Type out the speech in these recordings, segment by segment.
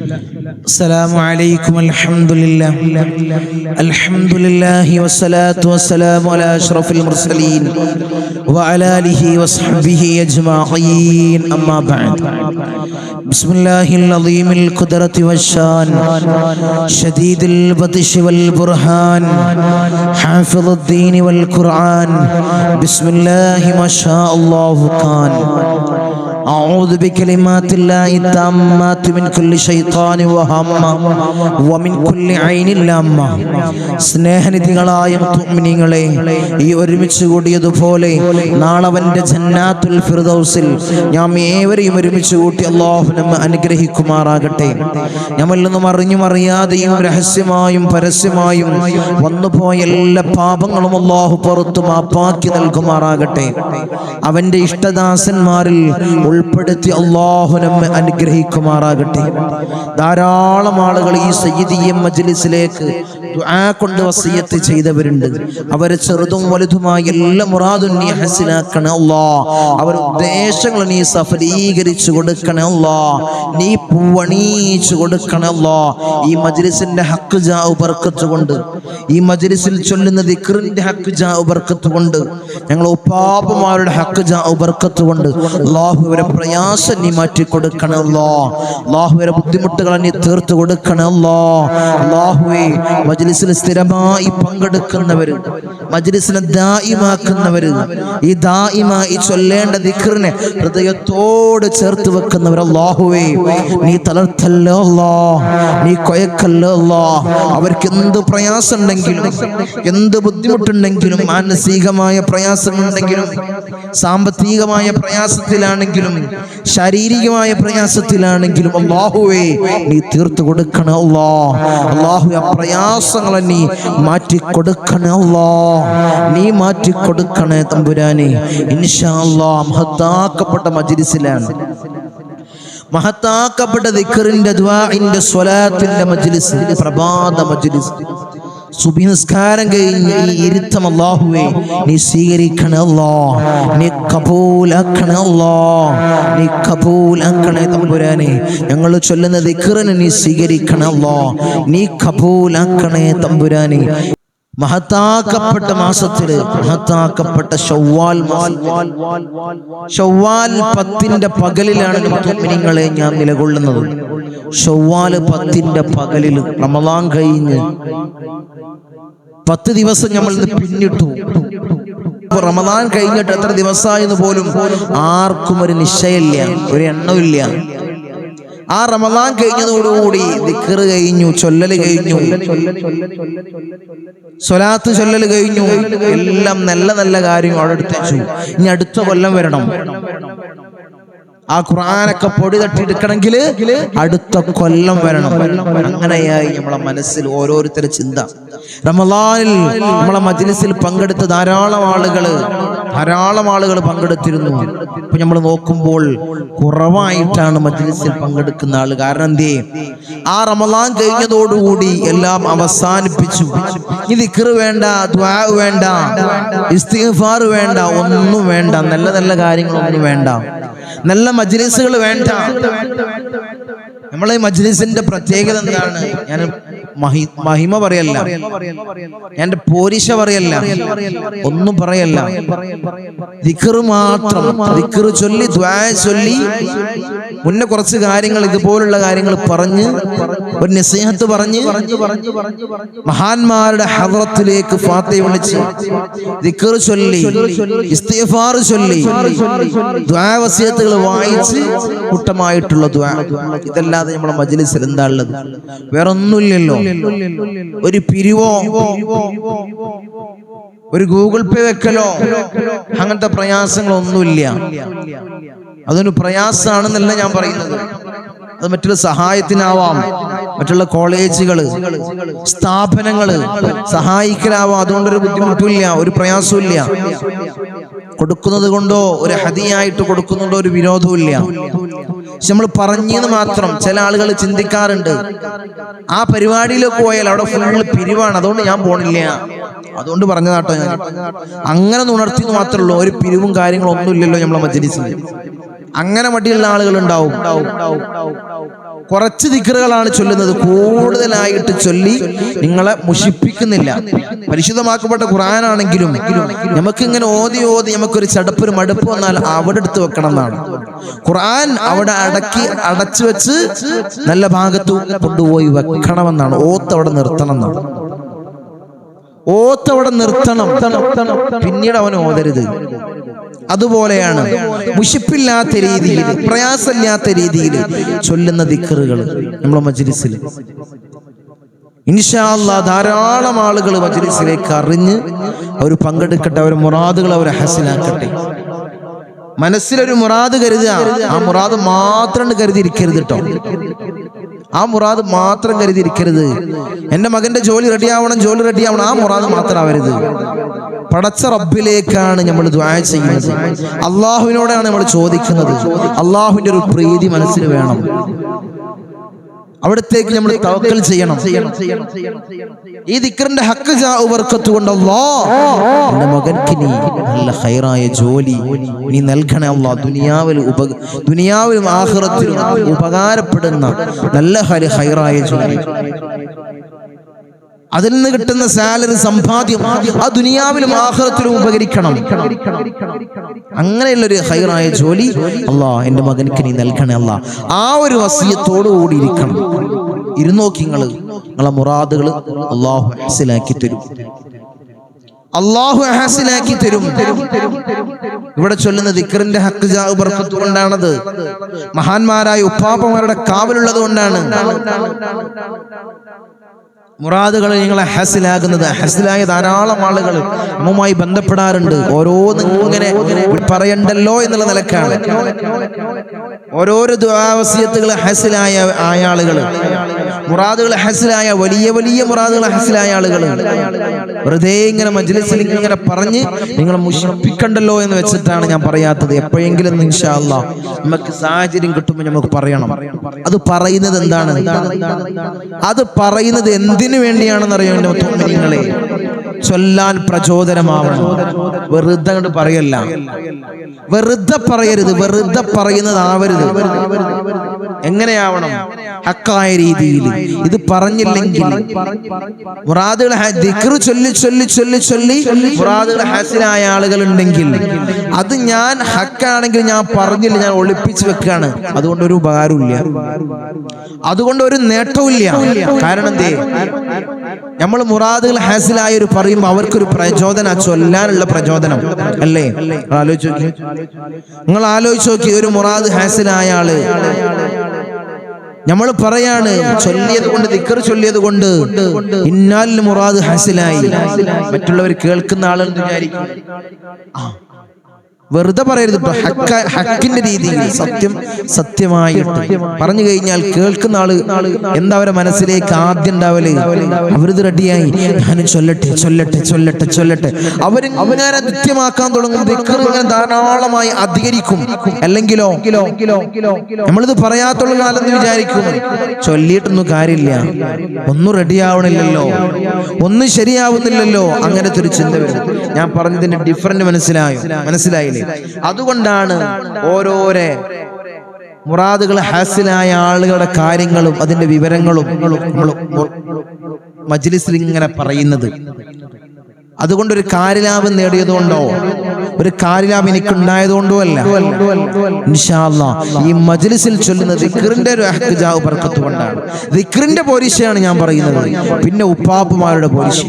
السلام عليكم. الحمد لله والصلاة والسلام على أشرف المرسلين وعلى آله وصحبه أجمعين. أما بعد، بسم الله العظيم القدرة والشان شديد البطش والبرهان حافظ الدين والقرآن بسم الله ما شاء الله كان. أعوذ بكلمات الله التامات من كل شيطان وهمة ومن كل عين لامة. സ്നേഹനിധികളായ മുഅ്മിനീങ്ങളെ, ഈ ഒരുമിച്ച് കൂടിയതുപോലെ നാളവന്റെ ജന്നാത്തുൽ ഫിർദൗസിൽ നാം ഏവരെയും ഒരുമിച്ച് കൂട്ടി അല്ലാഹു നമ്മെ അനുഗ്രഹിക്കുമാറാകട്ടെ. നമ്മിൽ നിന്നും അറിഞ്ഞും അറിയാതെയും രഹസ്യമായും പരസ്യമായും വന്നുപോയ എല്ലാ പാപങ്ങളും അല്ലാഹു പുറത്തു മാപ്പാക്കി നൽകുമാറാകട്ടെ. അവന്റെ ഇഷ്ടദാസന്മാരിൽ ഉൾപ്പെടുത്തി അല്ലാഹു നമ്മെ അനുഗ്രഹിക്കുമാറാകട്ടെ. ധാരാളം ആളുകൾ ഈ സയ്യിദിയ്യ മജ്ലിസിലേക്ക് ദുആ കൊണ്ട് വസിയത്ത് ചെയ്തവരുണ്ട്. അവരെ ചെറുതും വലുതുമായ എല്ലാ മുറാദും നീ ഹസിലാക്കണേ അല്ലാഹ്. അവരുടെ ഉദ്ദേശങ്ങൾ നീ സഫലീകരിച്ചു കൊടുക്കണേ അല്ലാഹ്. നീ പൂവണിയിച്ചു കൊടുക്കണേ അല്ലാഹ്. ഈ മജ്ലിസിന്റെ ഹക്ക് ജാഉ ബർക്കത്ത് കൊണ്ട്, ഈ മജ്ലിസിൽ ചൊല്ലുന്ന ദിക്റിന്റെ ഹക്ക് ജാഉ ബർക്കത്ത് കൊണ്ട്, ഞങ്ങൾ ഉപ്പാപ്പമാരുടെ ഹക്ക് ജാഉ ബർക്കത്ത് കൊണ്ട് അല്ലാഹു അവരെ പ്രയാസം നീ മാറ്റി കൊടുക്കണേ അല്ലാഹ്. അല്ലാഹുവേ ബുദ്ധിമുട്ടുകളെ നീ തീർത്തു കൊടുക്കണേ അല്ലാഹ്. അല്ലാഹുവേ മജ്ലിസിൽ സ്ഥിരമായി പങ്കെടുക്കുന്നവര്, മജ്ലിസിനെ ദായിമാക്കുന്നവര്, ഈ ദായിമായി ചൊല്ലേണ്ട ദിക്റിനെ ഹൃദയത്തോട് ചേർത്ത് വെക്കുന്നവർ അല്ലാഹുവേ നീ തളർത്തല്ലോ അല്ലാഹ്, നീ കൊയക്കല്ലോ അല്ലാഹ്. അവർക്ക് എന്ത് പ്രയാസം ഉണ്ടെങ്കിലും, എന്ത് ബുദ്ധിമുട്ടുണ്ടെങ്കിലും, മാനസികമായ പ്രയാസമുണ്ടെങ്കിലും, സാമ്പത്തികമായ പ്രയാസത്തിലാണെങ്കിലും, ശാരീരികമായ പ്രയാസത്തിലാണെങ്കിലും അല്ലാഹുവേ നീ തീർത്തു കൊടുക്കണേ അല്ലാഹ്. അല്ലാഹു ആ പ്രയാസങ്ങളെ നീ മാറ്റി കൊടുക്കണേ അല്ലാഹ്, നീ മാറ്റി കൊടുക്കണേ തമ്പുരാനെ. ഇൻഷാ അല്ലാഹ് മഹത്താക്കപ്പെട്ട മജ്ലിസിലാണ്, മഹത്താക്കപ്പെട്ട ദിക്റിന്റെ ദുആഇന്റെ സ്വലാത്തിന്റെ മജ്ലിസ്, പ്രഭാത മജ്ലിസ്, സുബ്ഹി നിസ്കാരം കഴിഞ്ഞ് ഈ ഇരുത്തം അല്ലാഹുവേ നീ സ്വീകരിക്കണേ അല്ലാഹ്, നീ ഖബൂലാക്കണേ അല്ലാഹ്, നീ ഖബൂലാക്കണേ തമ്പുരാനെ. ഞങ്ങൾ ചൊല്ലുന്ന ദിക്റിനെ നീ സ്വീകരിക്കണേ അല്ലാഹ്, നീ ഖബൂലാക്കണേ തമ്പുരാനെ. മഹത്താക്കപ്പെട്ട മാസത്തില്, മഹത്താക്കപ്പെട്ട ശവ്വാൽ മാസം, ശവ്വാൽ 10 പകലിലാണ് മുഅ്മിനീങ്ങളെ ഞാൻ നിലകൊള്ളുന്നത്. ശവ്വാൽ 10 പകലിൽ റമളാൻ കഴിഞ്ഞ് 10 ദിവസം നമ്മൾ പിന്നിട്ടു. റമളാൻ കഴിഞ്ഞിട്ട് എത്ര ദിവസമായെന്ന് പോലും ആർക്കും ഒരു നിശ്ചയമില്ല, ഒരു എണ്ണമില്ല. ആ റമളാൻ കഴിഞ്ഞതോടുകൂടി ദിക്ർ കഴിഞ്ഞു, ചൊല്ലല് കഴിഞ്ഞു, സ്വലാത്ത് ചൊല്ലല് കഴിഞ്ഞു, എല്ലാം നല്ല നല്ല കാര്യങ്ങൾ അവിടെ എടുത്തു. ഇനി അടുത്ത കൊല്ലം വരണം. ആ ഖുർആനൊക്കെ പൊടി തട്ടിയെടുക്കണമെങ്കിൽ അടുത്ത കൊല്ലം വരണം. അങ്ങനെയായി നമ്മളെ മനസ്സിൽ ഓരോരുത്തരുടെ ചിന്ത. റമളാനിൽ നമ്മളെ മജ്ലിസിൽ പങ്കെടുത്ത ധാരാളം ആളുകൾ പങ്കെടുത്തിരുന്നു. ഇപ്പൊ നമ്മൾ നോക്കുമ്പോൾ കുറവായിട്ടാണ് മജ്ലിസിൽ പങ്കെടുക്കുന്ന ആള്. കാരണം എന്തേ? ആ റമളാൻ കഴിഞ്ഞതോടുകൂടി എല്ലാം അവസാനിപ്പിച്ചു. ഈ ദിക്ർ വേണ്ട, ദുആ വേണ്ട, ഇസ്തിഗ്ഫാർ വേണ്ട, ഒന്നും വേണ്ട, നല്ല നല്ല കാര്യങ്ങളൊന്നും വേണ്ട, നല്ല മജ്ലിസുകൾ വേണ്ട. നമ്മളെ മജ്ലിസിന്റെ പ്രത്യേകത എന്താണ്? ഞാൻ മഹിമ പറയല്ല, ഞാൻ പോരിശ പറയല്ല, ഒന്നും പറയല്ല. ദിക്ർ മാത്രം, ദിക്ർ ചൊല്ലി ദുആ ചൊല്ലി മുന്നേ കുറച്ച് കാര്യങ്ങൾ, ഇതുപോലുള്ള കാര്യങ്ങൾ പറഞ്ഞ്, ഒരു നസീഹത്ത് പറഞ്ഞ്, മഹാന്മാരുടെ ഹദ്റത്തിലേക്ക് ഫാത്തിഹ വിളിച്ച് ദിക്ർ ചൊല്ലി ഇസ്തിഗ്ഫാർ ചൊല്ലി ദുആ വസിയത്തുകൾ വായിച്ച് കൂട്ടമായിട്ടുള്ള ദുആ. ഇതല്ലാതെ നമ്മുടെ മജ്ലിസിൽ എന്താ ഉള്ളത്? വേറെ ഒന്നുമില്ലല്ലോ. ഒരു പിരിവോ, ഒരു ഗൂഗിൾ പേ വെക്കലോ, അങ്ങനത്തെ പ്രയാസങ്ങളൊന്നുമില്ല. അതൊരു പ്രയാസമാണെന്നല്ല ഞാൻ പറയുന്നത്. അത് മറ്റുള്ള സഹായത്തിനാവാം, മറ്റുള്ള കോളേജുകള്, സ്ഥാപനങ്ങള് സഹായിക്കലാവാം. അതുകൊണ്ടൊരു ബുദ്ധിമുട്ടില്ല, ഒരു പ്രയാസവും ഇല്ല. കൊടുക്കുന്നത് കൊണ്ടോ, ഒരു ഹദിയായിട്ട് കൊടുക്കുന്നുണ്ടോ ഒരു വിരോധവും ഇല്ല. പക്ഷെ നമ്മൾ പറഞ്ഞെന്ന് മാത്രം. ചില ആളുകൾ ചിന്തിക്കാറുണ്ട്, ആ പരിപാടിയിലേക്ക് പോയാൽ അവിടെ ഫുള്ള് പിരിവാണ്, അതുകൊണ്ട് ഞാൻ പോണില്ല, അതുകൊണ്ട് പറഞ്ഞതാട്ടോ ഞാൻ. അങ്ങനെ ഉണർത്തിന്ന് മാത്രമേ ഉള്ളൂ. ഒരു പിരിവും കാര്യങ്ങളും ഒന്നും ഇല്ലല്ലോ നമ്മളെ മജ്‌ലിസിൽ. അങ്ങനെ മടിയുള്ള ആളുകൾ ഉണ്ടാവും. കുറച്ച് ദിക്റുകളാണ് ചൊല്ലുന്നത്, കൂടുതലായിട്ട് ചൊല്ലി നിങ്ങളെ മുഷിപ്പിക്കുന്നില്ല. പരിശുദ്ധമാക്കപ്പെട്ട ഖുർആനാണെങ്കിലും നമുക്കിങ്ങനെ ഓതി ഓതി നമുക്കൊരു ചടപ്പൊരു മടുപ്പ് വന്നാൽ അവിടെ എടുത്ത് വെക്കണം എന്നാണ്. ഖുർആൻ അവിടെ അടച്ചു വെച്ച് നല്ല ഭാഗത്ത് കൊണ്ടുപോയി വെക്കണമെന്നാണ്. ഓത്തവിടെ നിർത്തണം എന്നാണ്. ഓത്തവിടെ നിർത്തണം, പിന്നീട് അവൻ ഓതരുത്. അതുപോലെയാണ് മുഷിപ്പില്ലാത്ത രീതിയിൽ, പ്രയാസമില്ലാത്ത രീതിയിൽ ചൊല്ലുന്ന ദിക്റുകൾ നമ്മളെ മജ്ലിസിൽ. ഇൻഷാ അല്ലാഹ് ധാരാളം ആളുകൾ മജ്ലിസിലേക്ക് അറിഞ്ഞ് അവർ പങ്കെടുക്കട്ടെ, അവർ മുറാദുകൾ അവർ ഹസനാക്കട്ടെ. മനസ്സിലൊരു മുറാദ് കരുതുക, ആ മുറാദ് മാത്രം കരുതിയിരിക്കരുത് കേട്ടോ. ആ മുറാദ് മാത്രം കരുതിയിരിക്കരുത്. എൻ്റെ മകന്റെ ജോലി റെഡിയാവണം, ജോലി റെഡിയാവണം, ആ മുറാദ് മാത്രം ആവരുത്. പടച്ച റബ്ബിലേക്കാണ് നമ്മൾ ദുആ ചെയ്യുന്നത്, അള്ളാഹുവിനോടാണ് നമ്മൾ ചോദിക്കുന്നത്. അള്ളാഹുവിന്റെ ഒരു പ്രീതി മനസ്സിൽ വേണം, അവിടത്തേക്ക് നമ്മൾ തവക്കൽ ചെയ്യണം. ഈ ദിക്റിന്റെ ഹക്ക് ജാഉ ബർക്കത്ത് കൊണ്ട് അല്ലാഹ് എൻ്റെ മകൻക്ക് നീ നല്ല ഖൈറായ ജോലി നീ നൽകണേ അല്ലാഹ്. ദുനിയാവിലും ആഖിറത്തിലും ഉപകാരപ്പെടുന്ന നല്ല ഖൈറായ ജോലി, അതിൽ നിന്ന് കിട്ടുന്ന സാലറി, സമ്പാദ്യം ആ ദുനിയാവിലും ആഖിറത്തിലും ഉപകരിക്കണം. അങ്ങനെയുള്ളൊരു ഖൈറായ ജോലി അല്ലാഹ് എൻ്റെ മകൻക്ക് നീ നൽകണേ അല്ലാഹ്. ആ ഒരു വസിയത്തോടു കൂടി ഇരിക്കണം. ഇരുന്നോക്കി നിങ്ങളെ മുറാദുകൾ അല്ലാഹു ഹസനാക്കി തരും, അല്ലാഹു ഹസനാക്കി തരും. ഇവിടെ ചൊല്ലുന്ന ദിക്റിന്റെ ഹക്ക് ജാഉ ബർക്കത്ത് കൊണ്ടാണത്. മഹാന്മാരായ ഉപ്പാപ്പമാരുടെ കാവലുള്ളത് കൊണ്ടാണ് മുറാദുകൾ നിങ്ങളെ ഹസിലാകുന്നത്. ഹസിലായ ധാരാളം ആളുകൾ നമ്മുമായി ബന്ധപ്പെടാറുണ്ട്. ഓരോന്നും ഇങ്ങനെ പറയണ്ടല്ലോ എന്നുള്ള നിലക്കാണ് ഓരോരോ ദുആവസിയത്തുകൾ ഹസിലായ ആളുകൾ, മുറാദുകൾ ഹസിലായ വലിയ വലിയ മുറാദുകൾ ഹസിലായ ആളുകൾ വെറുതെ ഇങ്ങനെ മജ്ലിസിൽ ഇങ്ങനെ പറഞ്ഞ് നിങ്ങളെ മുഷിപ്പിക്കണ്ടല്ലോ എന്ന് വെച്ചിട്ടാണ് ഞാൻ പറയാത്തത്. എപ്പോഴെങ്കിലും ഇൻഷാ അല്ലാഹ് നമുക്ക് സാഹചര്യം കിട്ടുമ്പോൾ നമുക്ക് പറയണം. അത് പറയുന്നത് എന്താണ്, അത് പറയുന്നത് എന്തിനു വേണ്ടിയാണെന്ന് അറിയാം നിങ്ങളെ? ചൊല്ലാൻ പ്രചോദനമാവണം. വെറുതെ അങ്ങോട്ട് പറയല്ല, വെറുതെ പറയരുത്, വെറുതെ പറയുന്നതാവരുത്. എങ്ങനെയാവണം? ഹക്കായ രീതിയിൽ. ഇത് പറഞ്ഞില്ലെങ്കിൽ മുറാദുകൾ ദിക്ർ ചൊല്ലി ചൊല്ലി ചൊല്ലി ചൊല്ലി മുറാദുകൾ ഹസനായ ആളുകൾ ഉണ്ടെങ്കിൽ അത് ഞാൻ ഹക്കാണെങ്കിൽ ഞാൻ പറഞ്ഞില്ല, ഞാൻ ഒളിപ്പിച്ചു വെക്കാണ്. അതുകൊണ്ട് ഒരു ഉപകാരമില്ല, അതുകൊണ്ട് ഒരു നേട്ടവുമില്ല. കാരണം എന്തേ? നമ്മൾ മുറാദുകൾ ഹാസിലായ ഒരു പറയുമ്പോൾ അവർക്കൊരു പ്രചോദനം, ചൊല്ലാനുള്ള പ്രചോദനം അല്ലേ? നിങ്ങൾ ആലോചിച്ച് നോക്കി, ഒരു മുറാദ് ഹാസിലായ ആള് നമ്മൾ പറയാണ് ചൊല്ലിയത് കൊണ്ട്, ദിക്ർ ചൊല്ലിയത് കൊണ്ട് ഇന്നാൽ മുറാദ് ഹാസിലായി. മറ്റുള്ളവർ കേൾക്കുന്ന ആളെന്ന് വിചാരിക്കും. വെറുതെ പറയരുത് കേട്ടോ. ഹക്കിന്റെ രീതിയിൽ സത്യം സത്യമായിട്ട് പറഞ്ഞു കഴിഞ്ഞാൽ കേൾക്കുന്ന ആള് എന്താ അവരെ മനസ്സിലേക്ക് ആദ്യം ഉണ്ടാവല്? അവരിത് റെഡിയായി, ഞാൻ ചൊല്ലട്ടെ ചൊല്ലട്ടെ ചൊല്ലട്ടെ ചൊല്ലട്ടെ. അവരിങ്ങനെ നിത്യമാക്കാൻ തുടങ്ങും. ദിക്ർ ഇങ്ങനെ ധാരാളമായി അധികരിക്കും. അല്ലെങ്കിലോ നമ്മളിത് പറയാത്തുള്ള കാലത്ത് വിചാരിക്കും ചൊല്ലിയിട്ടൊന്നും കാര്യമില്ല, ഒന്നും റെഡിയാവണില്ലല്ലോ, ഒന്നും ശരിയാവുന്നില്ലല്ലോ. അങ്ങനത്തെ ഒരു ചിന്ത വരും. ഞാൻ പറഞ്ഞതിന്റെ ഡിഫറൻറ്റ് മനസ്സിലായില്ലേ? അതുകൊണ്ടാണ് ഓരോരോ മുറാദുകൾ ഹാസിലായ ആളുകളുടെ കാര്യങ്ങളും അതിന്റെ വിവരങ്ങളും മജ്ലിസിൽ ഇങ്ങനെ പറയുന്നത്. അതുകൊണ്ടൊരു കാര്യലാഭം നേടിയതുകൊണ്ടോ ഒരു കാര്യലാഭം എനിക്ക് ഉണ്ടായതുകൊണ്ടോ അല്ല. ഇൻഷാ അല്ലാഹ് ഈ മജ്ലിസിൽ ചൊല്ലുന്ന ദിക്റിന്റെ ഒരു ഹക്ക് ജാഉ ബർക്കത്ത് കൊണ്ടാണ്. ദിക്റിന്റെ പോരിശയാണ് ഞാൻ പറയുന്നത്, പിന്നെ ഉപ്പാപ്പുമാരുടെ പോരിശ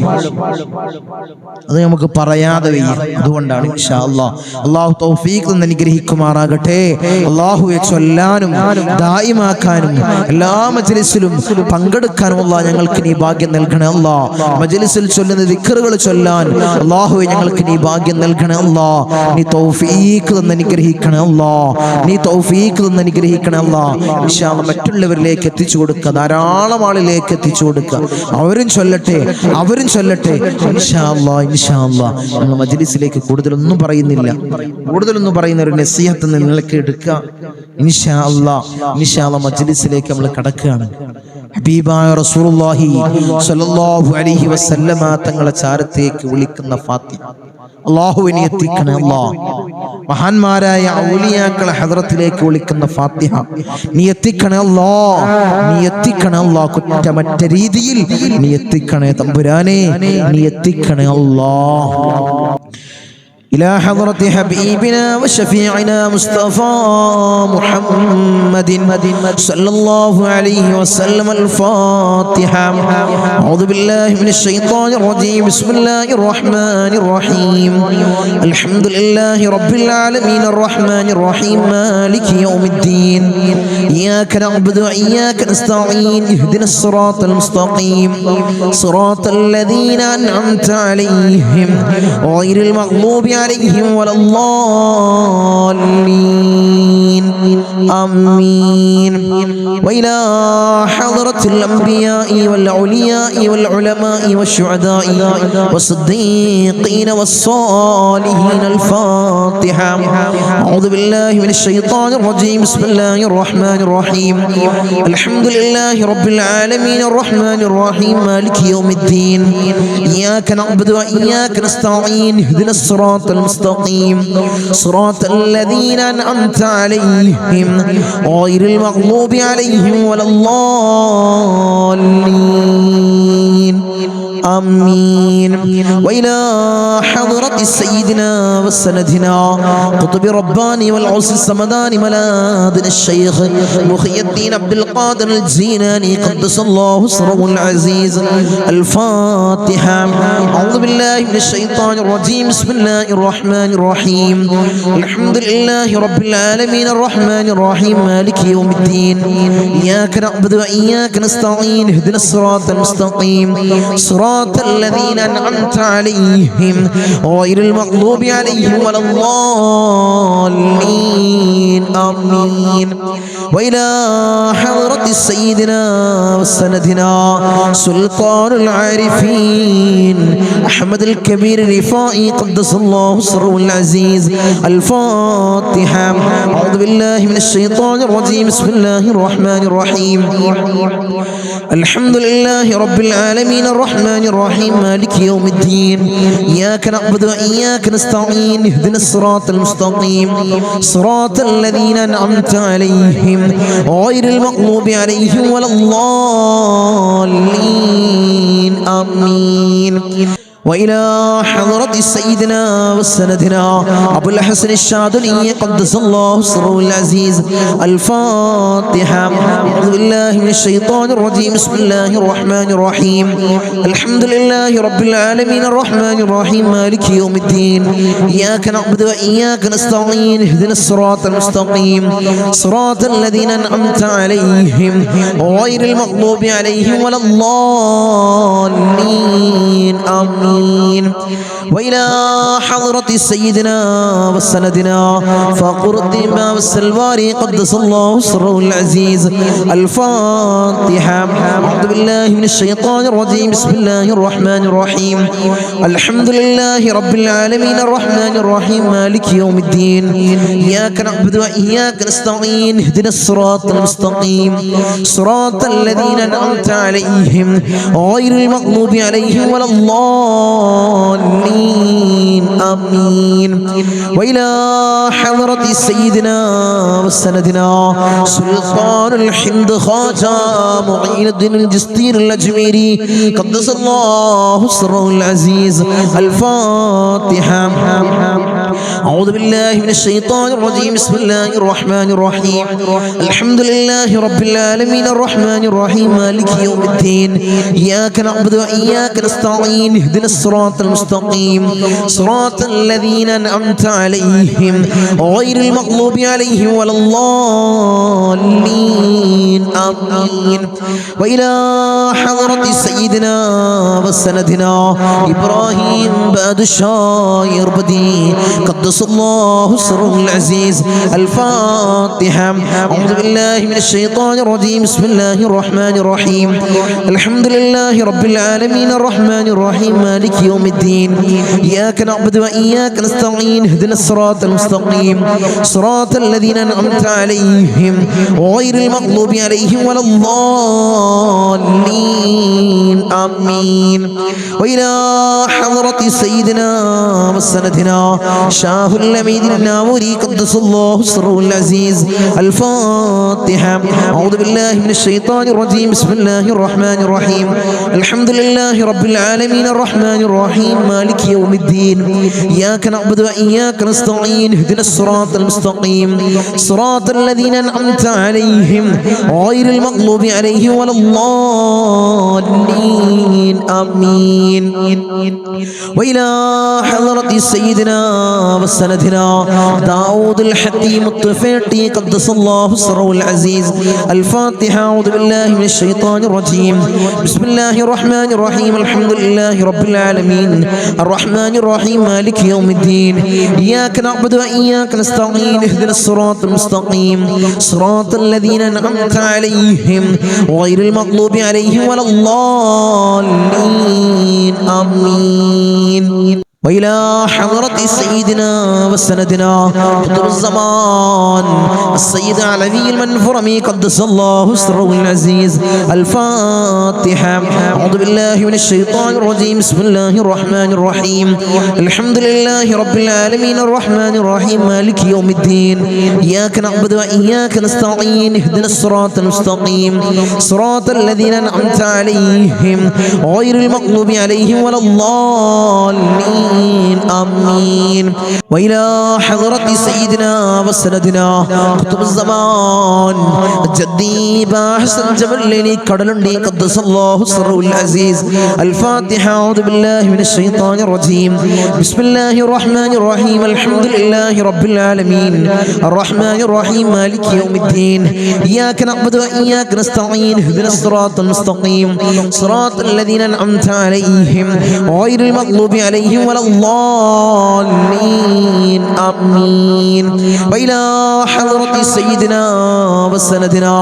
അത് നമുക്ക് പറയാതെ വയ്യ. അതുകൊണ്ടാണ് ഇൻഷാ അല്ലാഹ് അല്ലാഹു തൗഫീഖ് അനുഗ്രഹിക്കുമാറാകട്ടെ. അല്ലാഹുവെ ചൊല്ലാനും ദായിമാക്കാനും എല്ലാ മജ്ലിസിലും പങ്കെടുക്കാനും അല്ലാഹ് ഞങ്ങൾക്ക് നീ ഭാഗ്യം നൽകണേ അല്ലാഹ്. മജ്ലിസിൽ ചൊല്ലുന്ന ദിക്റുകൾ ചൊല്ലാൻ അല്ലാഹുവേ ഞങ്ങൾക്ക് നീ ഭാഗ്യം നൽകണേ അല്ലാഹ്. നീ തൗഫീഖ് തന്ന് അനുഗ്രഹിക്കണേ അല്ലാഹ്. നീ തൗഫീഖ് തന്ന് അനുഗ്രഹിക്കണേ അല്ലാഹ്. ഇൻഷാ അല്ലാഹ് മറ്റുള്ളവരിലേക്ക് എത്തിച്ചു കൊടുക്കുക, ധാരാളം ആളിലേക്ക് എത്തിച്ചു കൊടുക്കുക. അവരും ചൊല്ലട്ടെ, അവരും ചൊല്ലട്ടെ. ഇൻഷാ അല്ലാഹ് ഇൻഷാ അല്ലാഹ് നമ്മൾ മജ്ലിസിലേക്ക് കൂടുതലൊന്നും പറയുന്നില്ല, കൂടുതലൊന്നും പറയുന്ന ഒരു നസീഹത്ത് നിങ്ങൾക്ക് എടുക്കുക. ഇൻഷാ അല്ലാഹ് ഇൻഷാ അല്ലാഹ് മജ്ലിസിലേക്ക് നമ്മൾ കടക്കുകയാണ്. ഹബീബായ റസൂലുള്ളാഹി സ്വല്ലല്ലാഹു അലൈഹി വസല്ലമ തങ്ങളെ ചാരത്തേക്ക് വിളിക്കുന്ന ഫാത്തിഹ അല്ലാഹുവിനെ എത്തിക്കണേ അല്ലാഹ്. മഹാന്മാരായ ഔലിയാക്കളെ ഹദ്റത്തിലേക്ക് വിളിക്കുന്ന ഫാത്തിഹ നീ എത്തിക്കണേ അല്ലാഹ്, നീ എത്തിക്കണേ അല്ലാഹ്. കുറ്റമറ്റ രീതിയിൽ നീ എത്തിക്കണേ തമ്പുരാനെ, നീ എത്തിക്കണേ അല്ലാഹ്. إلى حضرة حبيبنا وشفيعنا مصطفى محمد صلى الله عليه وسلم. الفاتحة. أعوذ بالله من الشيطان الرجيم. بسم الله الرحمن الرحيم. الحمد لله رب العالمين الرحمن الرحيم مالك يوم الدين. إياك نعبد وإياك نستعين. اهدنا الصراط المستقيم صراط الذين أنعمت عليهم غير المغضوب عليهم ولا الضالين. آمين. وإلى حضرة الأنبياء والأولياء والعلماء والشهداء والصديقين والصالحين. الفاتحة. أعوذ بالله من الشيطان الرجيم. بسم الله الرحمن الرحيم. الحمد لله رب العالمين الرحمن الرحيم مالك يوم الدين. إياك نعبد وإياك نستعين. اهدنا الصراط المستقيم صراط الذين أنعمت عليهم غير المغضوب عليهم ولا الضالين. آمين. وإلى حضرة سيدنا وسندنا قطب رباني والعوس السمداني ملاذنا الشيخ محي الدين عبد القادر الجيلاني قدس الله سره العزيز. الفاتحة. أعوذ بالله من الشيطان الرجيم. بسم الله الرحمن الرحيم. الحمد لله رب العالمين الرحمن الرحيم مالك يوم الدين. إياك نعبد وإياك نستعين. اهدنا الصراط المستقيم صراط الذين أنعمت عليهم غير المغضوب عليهم ولا الضالين. آمين. وإلى حضرة سيدنا وسندنا سلطان العارفين أحمد الكبير الرفائي قدس الله سره العزيز. الفاتحة. أعوذ بالله من الشيطان الرجيم. بسم الله الرحمن الرحيم. الحمد لله رب العالمين الرحمن الرحيم مالك يوم الدين. إياك نعبد وإياك نستعين. اهدنا الصراط المستقيم صراط الذين أنعمت عليهم غير المغضوب عليهم ولا الضالين. آمين. وإلى حضرة سيدنا وسندنا أبو الحسن الشاذلي قدس الله سره العزيز. الفاتحة. أعوذ بالله من الشيطان الرجيم. بسم الله الرحمن الرحيم. الحمد لله رب العالمين الرحمن الرحيم مالك يوم الدين. إياك نعبد وإياك نستعين. اهدنا الصراط المستقيم صراط الذين أنعمت عليهم غير المغضوب عليهم ولا الضالين. آمين. وإلى حضرة سيدنا وسندنا فقر الدماء والسلواري قدس الله سره العزيز. الفاتحة. أعوذ بالله من الشيطان الرجيم. بسم الله الرحمن الرحيم. الحمد لله رب العالمين الرحمن الرحيم مالك يوم الدين. إياك نعبد وإياك نستعين. اهدنا الصراط المستقيم صراط الذين أنعمت عليهم غير المغضوب عليهم ولا الضالين. آمين. وإلى حضرة سيدنا وسندنا سلطان الحمد خواجة معين الدين الجستير الأجميري قدس الله سره العزيز. الفاتحة. أعوذ بالله من الشيطان الرجيم. بسم الله الرحمن الرحيم. الحمد لله رب العالمين الرحمن الرحيم مالك يوم الدين. إياك نعبد وإياك نستعين. اهدنا الصراط المستقيم صراط الذين أنعمت عليهم غير المغضوب عليهم ولا الضالين. آمين. وإلى حضرة سيدنا وسندنا إبراهيم بادشاه يربدي قدس الله سره العزيز. الفاتحة. أعوذ بالله من الشيطان الرجيم. بسم الله الرحمن الرحيم. الحمد لله رب العالمين الرحمن الرحيم مالك يوم الدين. إياك نعبد وإياك نستعين. اهدنا الصراط المستقيم صراط الذين أنعمت عليهم غير المغضوب عليهم ولا الضالين. آمين. وإلى حضرة سيدنا وسندنا شاه الأمين الناوري قدس الله سره العزيز. الفاتحة. أعوذ بالله من الشيطان الرجيم. بسم الله الرحمن الرحيم. الحمد لله رب العالمين الرحمن الرحيم مالك يوم الدين. إياك نعبد وإياك نستعين. اهدنا الصراط المستقيم صراط الذين أنعمت عليهم غير المغضوب عليهم ولا الضالين. آمين. وإلى حضرة سيدنا وسندنا داود الحكيم الطفيلي قدس الله سره العزيز. الفاتحة. أعوذ بالله من الشيطان الرجيم. بسم الله الرحمن الرحيم. الحمد لله رب العالمين الرحمن الرحيم مالك يوم الدين. إياك نعبد وإياك نستعين. اهدنا الصراط المستقيم صراط الذين أنعمت عليهم غير المغضوب عليهم ولا الضالين. آمين. وإلى حضرة سيدنا وسندنا قطب الزمان السيد علوي المنفرمي قدس الله سره العزيز. الفاتحة. أعوذ بالله من الشيطان الرجيم. بسم الله الرحمن الرحيم. الحمد لله رب العالمين الرحمن الرحيم مالك يوم الدين. إياك نعبد وإياك نستعين. اهدنا الصراط المستقيم صراط الذين أنعمت عليهم غير المغضوب عليهم ولا الضالين. آمين. وإلى حضرة سيدنا وسندنا قطب الزمان جدي باحسن جبلني كدلندي قدس الله سره العزيز. الفاتحة. أعوذ بالله من الشيطان الرجيم. بسم الله الرحمن الرحيم. الحمد لله رب العالمين الرحمن الرحيم مالك يوم الدين. إياك نعبد وإياك نستعين. اهدنا الصراط المستقيم صراط الذين أنعمت عليهم غير المغضوب عليهم ولا الضالين. آمين. وإلى حضرة سيدنا وسندنا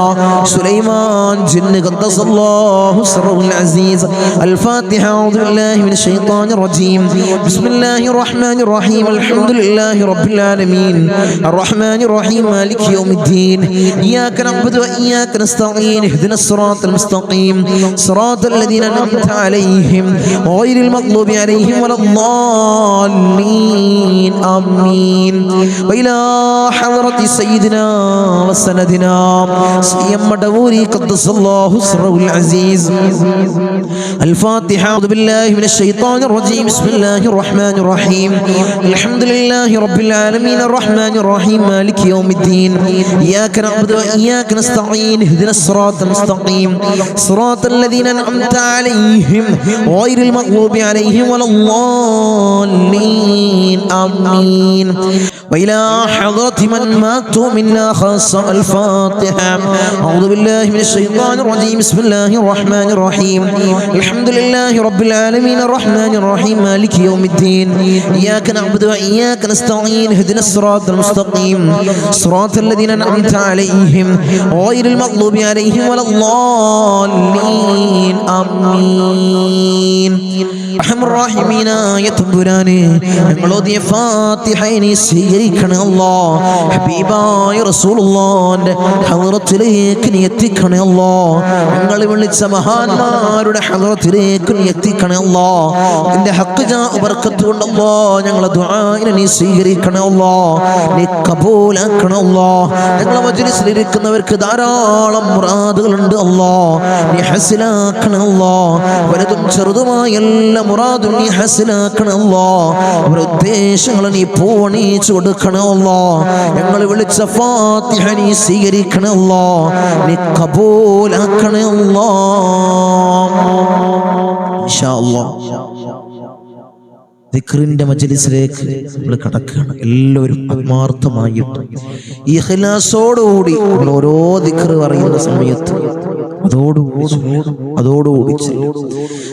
سليمان جن قدس الله سره العزيز. الفاتحة. أعوذ بالله من الشيطان الرجيم. بسم الله الرحمن الرحيم. الحمد لله رب العالمين الرحمن الرحيم مالك يوم الدين. إياك نعبد وإياك نستعين. اهدنا الصراط المستقيم صراط الذين أنعمت عليهم غير المغضوب عليهم ولا الضالين. آمين. وإلى حضرة سيدنا وسندنا سيم مدوري قدس الله سره العزيز. الفاتحة. أعوذ بالله من الشيطان الرجيم. بسم الله الرحمن الرحيم. الحمد لله رب العالمين الرحمن الرحيم مالك يوم الدين. إياك نعبد وإياك نستعين. اهدنا الصراط المستقيم صراط الذين أنعمت عليهم غير المغضوب عليهم ولا الضالين. آمين. وإلى حضرة من ماتوا منا خاصة. الفاتحة. أعوذ بالله من الشيطان الرجيم. بسم الله الرحمن الرحيم. الحمد لله رب العالمين الرحمن الرحيم مالك يوم الدين. إياك نعبد وإياك نستعين. اهدنا الصراط المستقيم صراط الذين أنعمت عليهم غير المغضوب عليهم ولا الضالين. آمين. أرحم الراحمين يا തമ്പുരാനെ ഞങ്ങളോദിയ ഫാത്തിഹയെ സ്വീകരിക്കണേ അല്ലാഹ്. ഹബീബായ റസൂലുള്ളാഹിന്റെ ഹദ്റത്തിലേക്ക് നീ എത്തിക്കണേ അല്ലാഹ്. ഞങ്ങൾ വിളിച്ച മഹാന്മാരുടെ ഹദ്റത്തിലേക്ക് നീ എത്തിക്കണേ അല്ലാഹ്. നിന്റെ ഹഖ് ജാ ബർക്കത്ത് കൊണ്ട് അല്ലാഹ് ഞങ്ങളെ ദുആഇനെ നീ സ്വീകരിക്കണേ അല്ലാഹ്. നീ കബൂലാക്കണേ അല്ലാഹ്. ഞങ്ങളെ മജ്ലിസിൽ ഇരിക്കുന്നവർക്ക് ധാരാളം മുറാദുകളുണ്ട് അല്ലാഹ്. നീ ഹസിലാക്കണേ അല്ലാഹ്. വലുതും ചെറുതുമായ എല്ലാ മുറാദും നീ ഹസിലാക്കണേ അല്ലാഹ്. അവരുടെ ഉദ്ദേശങ്ങളെ നീ പൂവണിച്ചു കൊടുക്കണേ അല്ലാഹ്. ഞങ്ങൾ വിളിച്ച ഫാത്തിഹ നീ സ്വീകരിക്കണേ അല്ലാഹ്. നീ കബൂലാക്കണേ അല്ലാഹ്. ഇൻഷാ അല്ലാഹ് ദിക്റിന്റെ മജ്ലിസിലേക്ക് നമ്മൾ കടക്കുകയാണ്. എല്ലാവരും ആത്മാർത്ഥമായിട്ട് ഇഖ്ലാസോടുകൂടി നമ്മൾ ഓരോ ദിക്ർ പറയുന്ന സമയത്ത് അതോടുകൂടി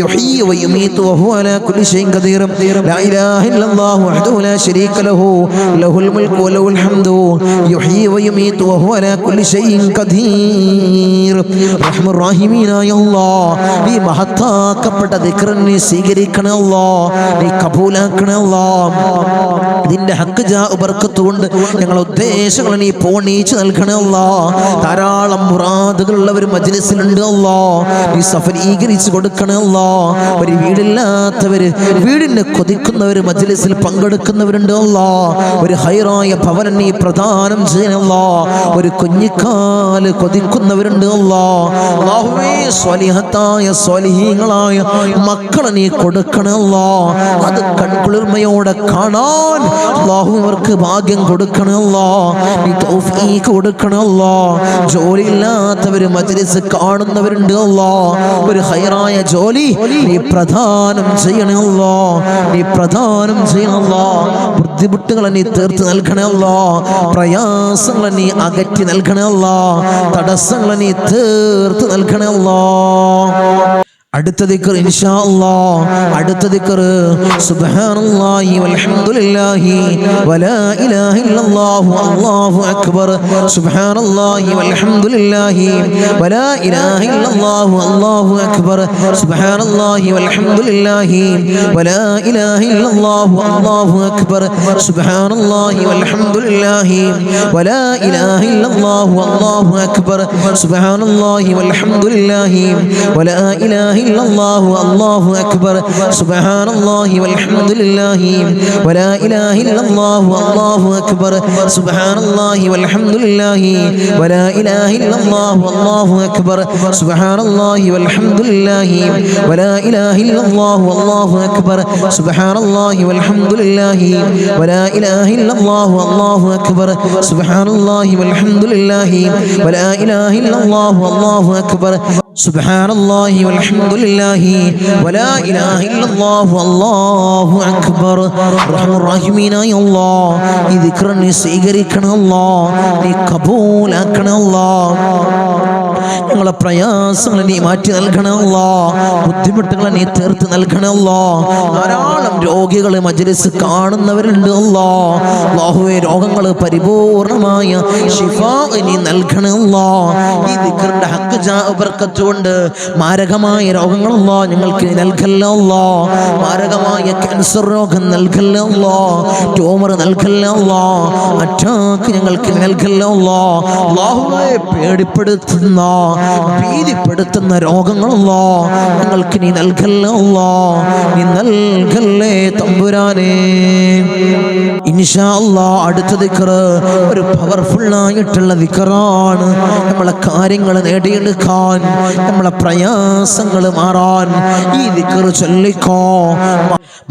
യുഹ്യി വയുമീതു വഹുവ അലാ കുല്ലി ഷൈഇൻ ഖദീർ ലാ ഇലാഹ ഇല്ലല്ലാഹു വഹ്ദഹു ലാ ശരീക ലഹു ലഹുൽ മുൽക്കു വലഹുൽ ഹംദു യുഹ്യി വയുമീതു വഹുവ അലാ കുല്ലി ഷൈഇൻ ഖദീർ. റഹ്മാൻ റഹീമീനായ അല്ലാഹ്, ഈ മഹത്താക്കപ്പെട്ട ദിക്റിനെ നീ സ്വീകരിക്കണേ അല്ലാഹ്, നീ കബൂലാക്കണേ അല്ലാഹ്. ഇതിന്റെ ഹക്ക് ജാ ബർക്കത്ത് കൊണ്ട് ഞങ്ങളുടെ ഉദ്ദേശങ്ങൾ നീ പൂർണ്ണീച്ച് നൽകണേ അല്ലാഹ്. ധാരാളം മുറാദുകളുള്ള ഒരു മജ്ലിസിലുണ്ട് അല്ലാഹ്, നീ സഫലീകരിച്ച് കൊടുക്കണേ അല്ലാഹ്. ഒരു വീടില്ലാത്തവര്, വീടിന് കൊതിക്കുന്നവര് മജ്ലിസിൽ പങ്കെടുക്കുന്നവരുണ്ട് അല്ലാഹ്. ഒരു ഹൈറായ ഭവനം നീ പ്രദാനം ചെയ്യണേ അല്ലാഹ്. ഒരു കുഞ്ഞിക്കാല് കൊതിക്കുന്നവരുണ്ട് അല്ലാഹ്. അല്ലാഹുവേ, സ്വാലിഹത്തായ സ്വാലിഹീങ്ങളായ മക്കളെ നീ കൊടുക്കണേ അല്ലാഹ്. അത് കൺകുളിർമയോടെ കാണാൻ അല്ലാഹു അവർക്ക് ഭാഗ്യം കൊടുക്കണേ അല്ലാഹ്. നീ തൗഫീഖ് കൊടുക്കണേ അല്ലാഹ്. ജോലിയില്ലാത്തവര് മജ്ലിസ് കാണുന്നവരുണ്ട് അല്ലാഹ്. ഒരു ഹൈറായ ജോലി നീ പ്രദാനം ചെയ്യണേ അല്ലാഹ്, നീ പ്രദാനം ചെയ്യണേ അല്ലാഹ്. ബുദ്ധിമുട്ടുകളെ നീ തീർത്ത് നൽകണേ അല്ലാഹ്. പ്രയാസങ്ങളെ നീ അകറ്റി നൽകണേ അല്ലാഹ്. തടസ്സങ്ങളെ നീ തീർത്ത് നൽകണേ അല്ലാഹ്. അടുത്ത ദിക്ർ ഇൻഷാ അല്ലാഹ്, അടുത്ത ദിക്ർ സുബ്ഹാനല്ലാഹി വൽഹംദുലില്ലാഹി വലാ ഇലാഹ ഇല്ലല്ലാഹു അല്ലാഹു അക്ബർ. സുബ്ഹാനല്ലാഹി വൽഹംദുലില്ലാഹി വലാ ഇലാഹ ഇല്ലല്ലാഹു അല്ലാഹു അക്ബർ. സുബ്ഹാനല്ലാഹി വൽഹംദുലില്ലാഹി വലാ ഇലാഹ ഇല്ലല്ലാഹു അല്ലാഹു അക്ബർ. സുബ്ഹാനല്ലാഹി വൽഹംദുലില്ലാഹി വലാ ഇലാഹ ഇല്ലല്ലാഹു അല്ലാഹു അക്ബർ. സുബ്ഹാനല്ലാഹി വൽഹംദുലില്ലാഹി വലാ ഇലാഹ ഇല്ലല്ലാഹു അല്ലാഹു അക്ബർ. സുബ്ഹാനല്ലാഹി വൽഹംദുലില്ലാഹി വലാ ഇലാഹ ഇല്ലല്ലാഹു അല്ലാഹു അക്ബർ. സുബ്ഹാനല്ലാഹി വൽഹംദുലില്ലാഹി വലാ ഇലാഹ ഇല്ലല്ലാഹു അല്ലാഹു അക്ബർ. സുബ്ഹാനല്ലാഹി വൽഹംദുലില്ലാഹി വലാ ഇലാഹ ഇല്ലല്ലാഹു അല്ലാഹു അക്ബർ. സുബ്ഹാനല്ലാഹി വൽഹംദുലില്ലാഹി വലാ ഇലാഹ ഇല്ലല്ലാഹു അല്ലാഹു അക്ബർ. സുബ്ഹാനല്ലാഹി വൽഹംദുലില്ലാഹി വലാ ഇലാഹ ഇല്ലല്ലാഹു അല്ലാഹു അക്ബർ. സുബ്ഹാനല്ലാഹി വൽഹംദുലില്ലാഹി വലാ ഇലാഹ ഇല്ലല്ലാഹു അല്ലാഹു അക്ബർ. റഹ്മാൻ റഹീമീനായ അല്ലാഹ്, ഈ ദിക്ർ നീ സ്വീകരിക്കണം അല്ലാഹ്, നീ കബൂലാക്കണം അല്ലാഹ്. ഞങ്ങളെ പ്രയാസങ്ങൾ നീ മാറ്റി നൽകണം അല്ലാഹ്, ബുദ്ധിമുട്ടുകളെ നീ തീർത്ത് നൽകണം അല്ലാഹ്. ധാരാളം രോഗികൾ മജ്ലിസ് കാണുന്നവരുണ്ട് അല്ലാഹ്. അല്ലാഹുവേ, രോഗങ്ങൾ പരിപൂർണമായ ശിഫാ നീ നൽകണം അല്ലാഹ്. ഈ ദിക്റിന്റെ ഹക്ക് ജാ ബർക്കത്ത് കൊണ്ട് മാരകമായ രോഗങ്ങൾ അല്ലാഹ് ഞങ്ങൾക്ക് നൽകല്ലോ അല്ലാഹ്. മാരകമായ ക്യാൻസർ രോഗം നൽകല്ലോ അല്ലാഹ്, ട്യൂമർ നൽകല്ലോ അല്ലാഹ്, അറ്റാക്ക് ഞങ്ങൾക്ക് നൽകല്ലോ അല്ലാഹ്. അല്ലാഹുവേ, പേടിപ്പെടുത്തുന്ന ഭീതിപ്പെടുത്തുന്ന രോഗങ്ങളല്ലോ ഞങ്ങൾക്ക് നീ നൽകല്ലോ അല്ലാഹ്, നീ നൽകല്ലേ തമ്പുരാനേ. ഇൻഷാ അല്ലാഹ് അടുത്ത ദിക്ർ ഒരു പവർഫുൾ ആയിട്ടുള്ള ദിക്റാണ്. നമ്മളെ കാര്യങ്ങൾ നേടിയെടുക്കാൻ, നമ്മളെ പ്രയാസങ്ങൾ മാറാൻ ഈ ദിക്ർ ചൊല്ലിക്കോ.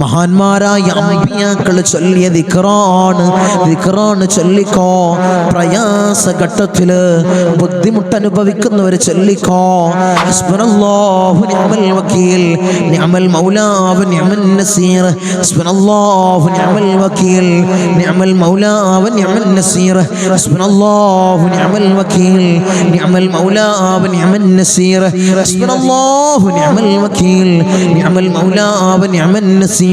മഹാന്മാരായ അമ്പിയാക്കൾ ചൊല്ലിയ ദിക്റാണ് ചൊല്ലിക്കോ. പ്രയാസഘട്ടത്തില് ബുദ്ധിമുട്ട് അനുഭവിക്കുന്നവർ ചൊല്ലിക്കോ. ഹസ്ബുനല്ലാഹു നിഅമൽ വകീൽ നിഅമൽ മൗലാ വ നിഅമൻ നസീർ. ഹസ്ബുനല്ലാഹു നിഅമൽ വകീൽ നിഅമൽ മൗലാ വ നിഅമൻ നസീർ. ഹസ്ബുനല്ലാഹു നിഅമൽ വകീൽ നിഅമൽ മൗലാ വ നിഅമൻ നസീർ. ഹസ്ബുനല്ലാഹു നിഅമൽ വകീൽ നിഅമൽ മൗലാ വ നിഅമൻ നസീർ.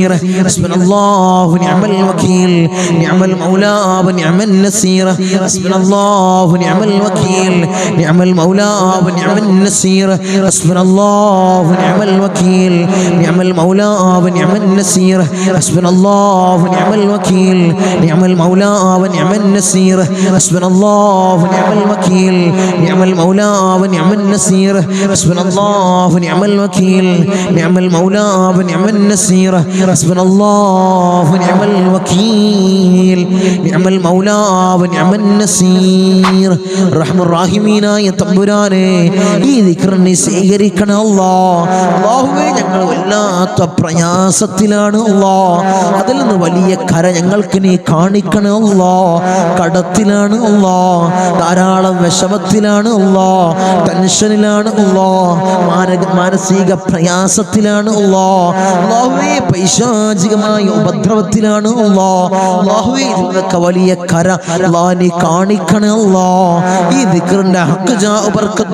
ഹസ്ബുനല്ലാഹു നിഅമൽ വകീൽ നിഅമൽ മൗലാ വ നിഅമൻ നസീർ. ഹസ്ബുനല്ലാഹു നിഅമൽ വകീൽ നിഅമൽ മൗലാ വ നിഅമൻ നസീർ. ഹസ്ബുനല്ലാഹു നിഅമൽ വകീൽ നിഅമൽ മൗലാ വ നിഅമൻ നസീർ. ഹസ്ബുനല്ലാഹു നിഅമൽ വകീൽ നിഅമൽ മൗലാ വ നിഅമൻ നസീർ. ഹസ്ബുനല്ലാഹു നിഅമൽ വകീൽ നിഅമൽ മൗലാ വ നിഅമൻ നസീർ. ഹസ്ബുനല്ലാഹു നിഅമൽ വകീൽ നിഅമൽ മൗലാ വ നിഅമൻ നസീർ. ഹസ്ബുനല്ലാഹു നിഅമൽ വകീൽ നിഅമൽ മൗലാ വ നിഅമൻ നസീർ. റഹ്മാൻ റഹീമീനായ തമ്പുരാനേ, ഈ ദിക്ർ നീ സ്വീകരിക്കണം അല്ലാഹ്. അല്ലാഹുവേ, ഞങ്ങൾ വല്ലാത്ത പ്രയാസത്തിലാണ് അല്ലാഹ്, അതിൽ നിന്ന് വലിയ കര ഞങ്ങൾക്ക് നീ കാണിക്കണം അല്ലാഹ്. കടത്തിലാണ് അല്ലാഹ്, ധാരാളം വിഷമത്തിലാണ് അല്ലാഹ്, ടെൻഷനിലാണ് അല്ലാഹ്, മാനസിക പ്രയാസത്തിലാണ് അല്ലാഹ്. അല്ലാഹുവേ, പൈശാചികമായ ഉപദ്രവത്തിലാണ് അല്ലാഹ്. അല്ലാഹുവേ, ഇതിനൊക്കെ വലിയ കര അല്ലാഹ് നീ കാണിക്കണം അല്ലാഹ്. ഈ ദിക്റിന്റെ ഹക്ക് ജാ ബർക്കത്ത്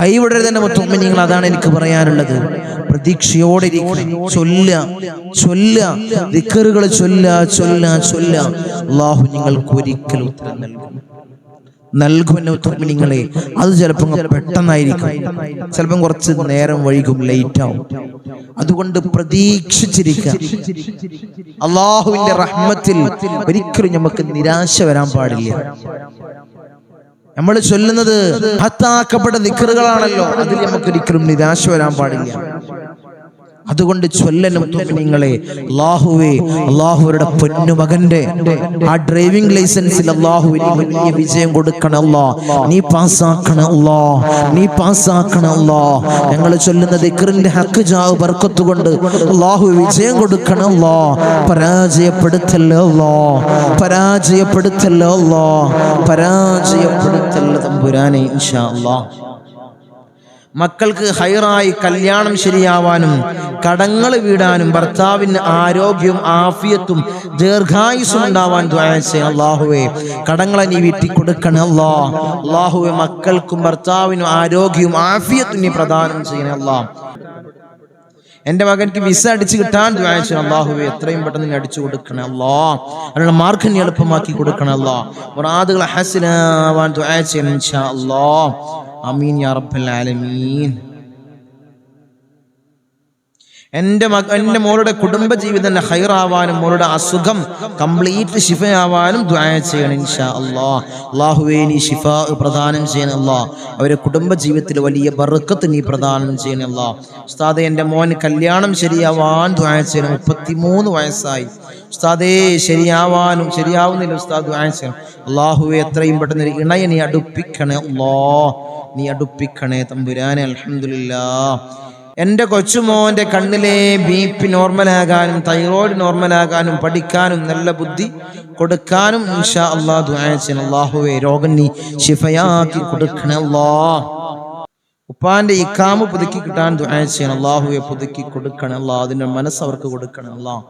കൈവിടരുത് എൻ്റെ മുഅ്മിനീങ്ങൾ. അതാണ് എനിക്ക് പറയാനുള്ളത്. പ്രതീക്ഷയോടെ ചൊല്ലുക, ദിക്റുകൾ ചൊല്ലുക. അല്ലാഹു നിങ്ങൾക്ക് ഒരിക്കലും ഉത്തരം നൽകും എൻ്റെ മുഅ്മിനീങ്ങളെ. അത് ചിലപ്പോൾ പെട്ടെന്നായിരിക്കും, ചിലപ്പം കുറച്ച് നേരം വൈകും, ലേറ്റ് ആവും. അതുകൊണ്ട് പ്രതീക്ഷിച്ചിരിക്കുക. അല്ലാഹുവിന്റെ റഹ്മത്തിൽ ഒരിക്കലും നമുക്ക് നിരാശ വരാൻ പാടില്ല. നമ്മൾ ചൊല്ലുന്നത് ഹത്താക്കപ്പെട്ട ദിക്റുകളാണല്ലോ, അതിൽ നമുക്ക് ഒരിക്കലും നിരാശ വരാൻ പാടില്ല. അതുകൊണ്ട് ചൊല്ലനും മുഅ്മിനീങ്ങളെ, അല്ലാഹുവരുടെ പൊന്നുമകന്റെ ആ ഡ്രൈവിംഗ് ലൈസൻസിൽ അല്ലാഹുവിന് വലിയ വിജയം കൊടുക്കണം അല്ലാഹ്. നീ പാസ്സാക്കണം അല്ലാഹ്. ഞങ്ങൾ ചൊല്ലുന്ന ദിക്റിന്റെ ഹക്ക് ജാവ് ബർക്കത്ത് കൊണ്ട് അല്ലാഹു വിജയം കൊടുക്കണം അല്ലാഹ്. പരാജയപ്പെടുത്തല്ലോ തമ്പുരാനെ. ഇൻഷാ അല്ലാഹ് മക്കൾക്ക് ഹൈറായി കല്യാണം ശരിയാവാനും കടങ്ങൾ വീടാനും ഭർത്താവിന് ആരോഗ്യവും ആഫിയത്തും ദീർഘായുസ്സും ഉണ്ടാവാൻ ദുആ ചെയ്യണം. അല്ലാഹുവേ കടങ്ങളെ നീ വീട്ടി കൊടുക്കണം അല്ലാഹുവേ മക്കൾക്കും ഭർത്താവിനും ആരോഗ്യവും ആഫിയത്തും നീ പ്രദാനം ചെയ്യണം അല്ലാഹ്. എൻ്റെ മകൻക്ക് വിസ അടിച്ചു കിട്ടാൻ ദുആ ചെയ്യണം. അല്ലാഹുവേ എത്രയും പെട്ടെന്ന് നീ അടിച്ചു കൊടുക്കണം അല്ലാഹ്. അതിനുള്ള മാർഗ്ഗം നീ എളുപ്പമാക്കി കൊടുക്കണം അല്ലാഹ്. മുറാദുകൾ ഹസനാവാൻ ദുആ ചെയ്യണം ഇൻഷാ അല്ലാഹ്. ആമീൻ യാ റബ്ബൽ ആലമീൻ. എൻ്റെ മോളുടെ കുടുംബജീവിതം ഹൈറാവാനും മോളുടെ അസുഖം കംപ്ലീറ്റ് ശിഫയാവാനും ദുആ ചെയ്യണം ഇൻഷാ അല്ലാഹ്. അല്ലാഹുവേ നീ ശിഫാ പ്രദാനം ചെയ്യണം അല്ലാഹ്. അവരുടെ കുടുംബജീവിതത്തിൽ വലിയ ബർക്കത്ത് നീ പ്രദാനം ചെയ്യണം അല്ലാഹ്. ഉസ്താദേ എൻ്റെ മോൻ കല്യാണം ശരിയാവാൻ ദുആ ചെയ്യണം. 33 വയസ്സായി ഉസ്താദേ, ശരിയാവുന്നില്ല ഉസ്താദ്, ദുആ ചെയ്യണം. അല്ലാഹുവേ എത്രയും പെട്ടെന്ന് ഒരു ഇണയെ നീ അടുപ്പിക്കണേ അല്ലാഹ്, നീ അടുപ്പിക്കണേ തമ്പുരാനെ. അൽഹംദുലില്ലാഹ്. എൻ്റെ കൊച്ചുമോൻ്റെ കണ്ണിലെ BP നോർമലാകാനും തൈറോയ്ഡ് നോർമലാകാനും പഠിക്കാനും നല്ല ബുദ്ധി കൊടുക്കാനും ഇൻഷാ അല്ലാഹ് ദുആ ചെയ്യണം. അല്ലാഹുവേ രോഗം നീ ശിഫയാക്കി കൊടുക്കണേ അല്ലാഹ്. ഉപ്പാന്റെ ഇഖാമ പുതുക്കി കിട്ടാൻ ദുആ ചെയ്യണം. അല്ലാഹുവേ പുതുക്കി കൊടുക്കണേ അല്ലാഹ്. അതിൻ്റെ മനസ്സ് അവർക്ക് കൊടുക്കണേ അല്ലാഹ്.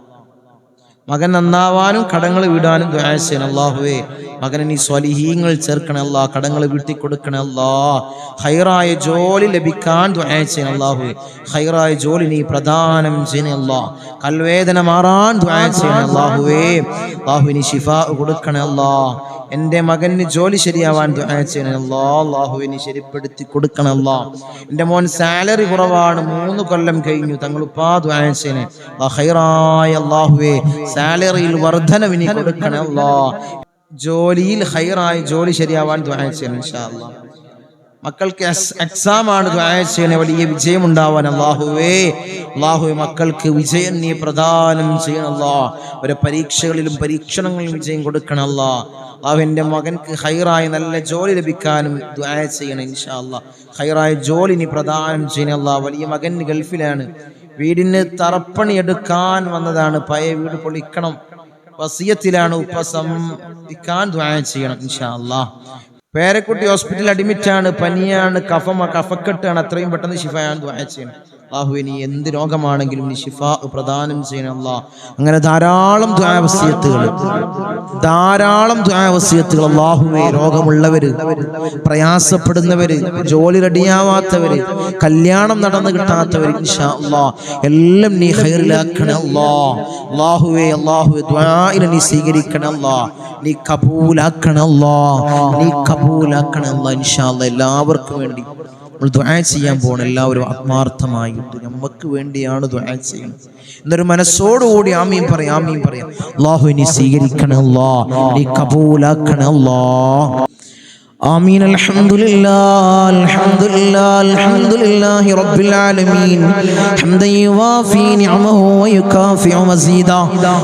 മകൻ നന്നാവാനും കടങ്ങൾ വീടാനും ദുആ ചെയ്യണം. അല്ലാഹുവേ മകനെ നീ സ്വാലിഹീങ്ങൾ ചേർക്കണേ അല്ലാഹ്. കടങ്ങൾ വീട്ടി കൊടുക്കണേ അല്ലാഹ്. ഹൈറായ ജോലി ലഭിക്കാൻ ദുആ ചെയ്യണം. അല്ലാഹുവേ ഹൈറായ ജോലി നീ പ്രദാനം ചെയ്യണേ അല്ലാഹ്. കൽവേദന മാറാൻ ദുആ ചെയ്യണം. അല്ലാഹുവേ നീ ശിഫാ കൊടുക്കണേ അല്ലാഹ്. എൻ്റെ മകന് ജോലി ശരിയാവാൻ ദുആ ചെയ്യണേ അല്ലാഹ്. അല്ലാഹുവേ നീ ശരിപ്പെടുത്തി കൊടുക്കണേ അല്ലാഹ്. എൻ്റെ മോൻ സാലറി കുറവാണ്, 3 കൊല്ലം കഴിഞ്ഞു, തങ്ങളുപ്പാ ദുആ ചെയ്യണേ ഹൈറായ അല്ലാഹുവേ സാലറിയിൽ വർധനവ് നീ കൊടുക്കണേ അല്ലാഹ്. ജോലിയിൽ ഹൈറായ ജോലി ശരിയാവാൻ ദുആ ചെയ്യണം ഇൻഷാ അല്ലാഹ്. മക്കൾക്ക് എക്സാം ആണ്, ദുആ ചെയ്യണേ വലിയ വിജയം ഉണ്ടാവാൻ. അല്ലാഹുവേ മക്കൾക്ക് വിജയം നീ പ്രദാനം ചെയ്യണം അല്ലാഹ്. ഒരു പരീക്ഷകളിലും പരീക്ഷണങ്ങളിലും വിജയം കൊടുക്കണം അല്ലാഹ്. എൻ്റെ മകൻക്ക് ഹൈറായ നല്ല ജോലി ലഭിക്കാനും ദുആ ചെയ്യണം ഇൻഷാ അല്ലാഹ്. ഹൈറായ ജോലി നീ പ്രദാനം ചെയ്യണം അല്ലാഹ്. വലിയ മകൻ ഗൾഫിലാണ്, വീടിന് തറപ്പണി എടുക്കാൻ വന്നതാണ്, പഴയ വീട് പൊളിക്കണം, വസിയത്തിലാണ്, ഉപസംഹരിക്കാൻ ദുആ ചെയ്യണം ഇൻഷാ അല്ലാഹ്. പേരക്കുട്ടി ഹോസ്പിറ്റലിൽ അഡ്മിറ്റാണ്, പനിയാണ്, കഫക്കെട്ടാണ്, അത്രയും പെട്ടെന്ന് ശിഫയാൻ ദുആ ചെയ്യണം. അല്ലാഹുവേ നീ എന്ത് രോഗമാണെങ്കിലും നീ ശിഫാ പ്രദാനം ചെയ്യണം അല്ലാഹ്. അങ്ങനെ ധാരാളം ദുആ വസിയത്തുകൾ അല്ലാഹുവേ രോഗമുള്ളവര്, പ്രയാസപ്പെടുന്നവര്, ജോലി റെഡിയാവാത്തവര്, കല്യാണം നടന്നു കിട്ടാത്തവര് ഇൻഷാ അല്ലാഹ് എല്ലാം നീ ഖൈറിലാക്കണം അല്ലാഹ്. അല്ലാഹുവേ ദുആഇനെ നീ സ്വീകരിക്കണം അല്ലാഹ്. നീ കബൂലാക്കണം അല്ലാഹ് ഇൻഷാ അല്ലാഹ്. എല്ലാവർക്കും വേണ്ടി നമ്മൾ ദുആ ചെയ്യാൻ പോകണം. എല്ലാവരും ആത്മാർത്ഥമായിട്ട് നമുക്ക് വേണ്ടിയാണ് ദുആ ചെയ്യുന്നത് എന്നൊരു മനസ്സോടുകൂടി ആമീൻ പറയാം. അല്ലാഹു നീ സ്വീകരിക്കണം അല്ലാഹ്, നീ കബൂലാക്കണം അല്ലാഹ്. آمين. الحمد لله رب العالمين حمدا يوافي نعمه ويكافئ مزيدا.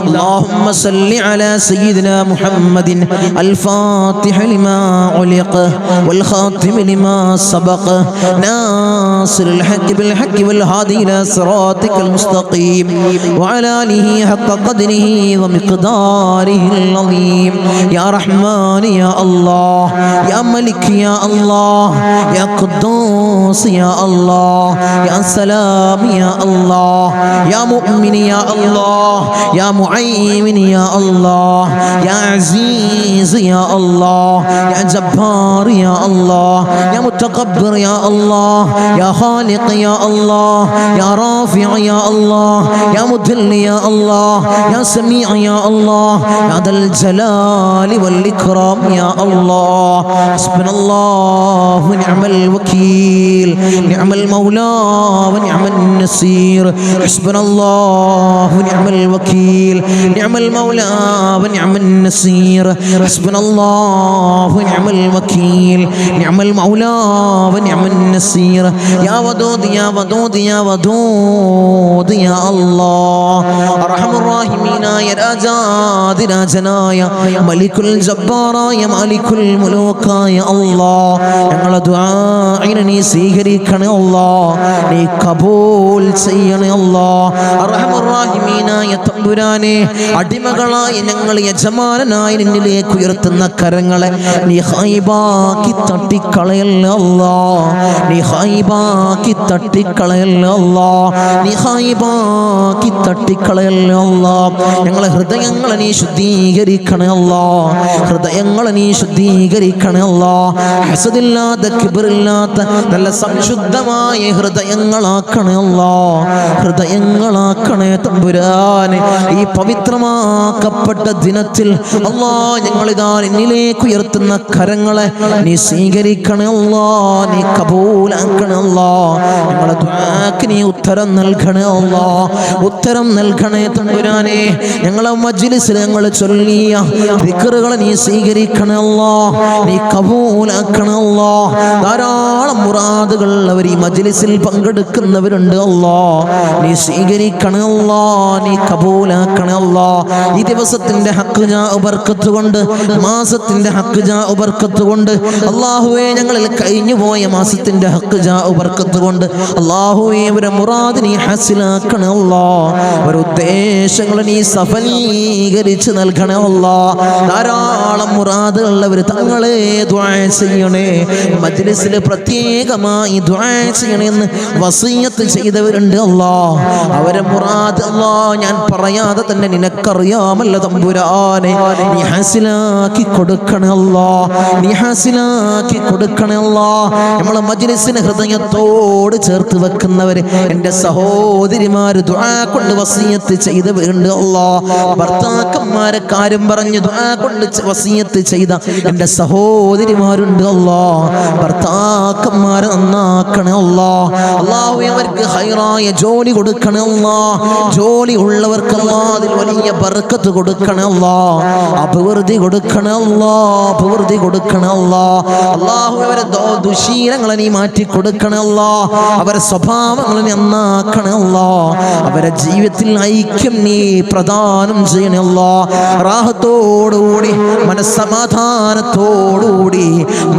اللهم صل على سيدنا محمد الفاتح لما علق والخاتم لما سبق ناصر الحق بالحق والهادي إلى صراطك المستقيم وعلى آله حق قدره ومقداره العظيم. يا رحمن يا الله يا ملك يا الله يا قدوس يا الله يا سلام يا الله يا مؤمن يا الله يا معين يا الله يا عزيز يا الله يا جبار يا الله يا متكبر يا الله يا خالق يا الله يا رافع يا الله يا مذل يا الله يا سميع يا الله يا ذا الجلال والإكرام يا الله حسبنا الله ونعم الوكيل نعم المولى ونعم النصير حسبنا الله ونعم الوكيل نعم المولى ونعم النصير حسبنا الله ونعم الوكيل نعم المولى ونعم النصير يا ودود يا ودود يا ودود يا الله أرحم الراحمين يا രാജാതി രാജനായ മലിക്കുൽ ജബ്ബാറായ മാലിക്കുൽ മുലൂക്കായ അല്ലാഹ് ഞങ്ങളുടെ ദുആഇനെ നീ സ്വീകരിക്കണേ അല്ലാഹ് നീ കബൂൽ ചെയ്യണേ അല്ലാഹ് അർഹമർ റഹീമീനായ തമ്പുരാനെ അടിമകളായ ഞങ്ങൾ യജമാനനായ നിന്നിലേക്ക് ഉയർത്തുന്ന കരങ്ങളെ നീ ഹൈബാക്കി തട്ടിക്കളയല്ലേ അല്ലാഹ് നീ ഹൈബാക്കി തട്ടിക്കളയല്ലേ അല്ലാഹ് നീ ഹൈബാക്കി തട്ടിക്കളയല്ലേ അല്ലാഹ് ഞങ്ങളെ ഹൃദയങ്ങളെ നീ ശുദ്ധീകരിക്കണേ അല്ലാഹ് ഹൃദയങ്ങളെ നീ ശുദ്ധീകരിക്കണേ അല്ലാഹ് ഹസദില്ലാത്ത കിബ്റില്ലാത്ത നല്ല സംശുദ്ധമായ ഹൃദയങ്ങളാക്കണേ അല്ലാഹ് ഹൃദയങ്ങളാക്കണേ തമ്പുരാനെ ഈ പവിത്രമാക്കപ്പെട്ട ദിനത്തിൽ അല്ലാഹ് ഞങ്ങളിതാ നിന്നിലേക്ക് ഉയർത്തുന്ന കരങ്ങളെ നീ സ്വീകരിക്കണേ അല്ലാഹ് നീ കബൂലാക്കണേ അല്ലാഹ് ഞങ്ങളുടെ ദുആക്ക് നീ ഉത്തരം നൽകണേ അല്ലാഹ് ഉത്തരം നൽകണേ തമ്പുരാനെ ഞങ്ങളെ മജ്ലിസിൽ ഞങ്ങൾ ചൊല്ലിയ ദിക്റുകളെ നീ സ്വീകരിക്കണേ അല്ലാഹ് നീ കബൂലാക്കണേ അല്ലാഹ് ധാരാളം മുറാദുകൾ അവർ ഈ മജ്ലിസിൽ പങ്കെടുക്കുന്നവരുണ്ട് അല്ലാഹ് നീ സ്വീകരിക്കണേ അല്ലാഹ് നീ കബൂലാക്കണേ അല്ലാഹ് ഈ ദിവസത്തിന്റെ ഹക്ക് ജാ ബർക്കത്ത് കൊണ്ട് മാസത്തിന്റെ ഹക്ക് ജാ ബർക്കത്ത് കൊണ്ട് അല്ലാഹുവേ ഞങ്ങളിൽ കഴിഞ്ഞു പോയ മാസത്തിന്റെ ഹക്ക് ജാ ബർക്കത്ത് കൊണ്ട് അല്ലാഹുവേ അവരെ മുറാദ് നീ ഹസിലാക്കണേ അല്ലാഹ് അവരുടെ ഉദ്ദേശങ്ങൾ നീ സഫലീകരിച്ച് നൽകണേ അല്ലാഹ് ധാരാളം മുറാദുള്ളവർ തങ്ങളെ ദുആ ചെയ്യണേ മജ്ലിസിൽ പ്രത്യേകമായി ദുആ ചെയ്യണേ എന്ന് വസിയത്ത് ചെയ്തവരുണ്ട് അല്ലാഹ് അവരെ മുറാദ് അല്ലാഹ് ഞാൻ പറയാതെ തന്നെ നിനക്കറിയാമല്ലോ തമ്പുരാനെ നീ ഹാസിലാക്കി കൊടുക്കണേ അല്ലാഹ് നീ ഹാസിലാക്കി കൊടുക്കണേ അല്ലാഹ് നമ്മളെ മജ്ലിസിനെ ഹൃദയത്തോട് ചേർത്ത് വെക്കുന്നവര് എൻ്റെ സഹോദരിമാര് ദുആ കൊണ്ട് വസിയത്ത് ചെയ്തവരുണ്ട് അല്ലാഹ് ഭർത്താക്കന്മാരെ കാര്യം പറഞ്ഞ് ദുആ കൊണ്ട് വസിയത്ത് ചെയ്ത എൻ്റെ സഹോദരിമാരുണ്ട് അല്ലാഹ് ഭർത്താക്കന്മാരെ നന്നാക്കണേ അല്ലാഹ് അല്ലാഹു അവർക്ക് ഹൈറായ ജോലി കൊടുക്കണേ അല്ലാഹ് ജോലി ഉള്ളവർക്ക് അല്ലാഹ് അതിൽ വലിയ ബർക്കത്ത് കൊടുക്കണേ അല്ലാഹ് അഭിവൃദ്ധി കൊടുക്കണേ അല്ലാഹ് അഭിവൃദ്ധി കൊടുക്കണേ അല്ലാഹ് അല്ലാഹു അവരെ ദുശീലങ്ങളെ നീ മാറ്റി കൊടുക്കണേ അല്ലാഹ് അവരെ സ്വഭാവങ്ങളെ നീ നന്നാക്കണേ അല്ലാഹ് അവരെ ജീവിതത്തിൽ ഐക്യം നീ പ്രദാനം ചെയ്യണേ അല്ലാഹ് റാഹത്തോടുകൂടി മനസ്സമാധാനത്തോടുകൂടി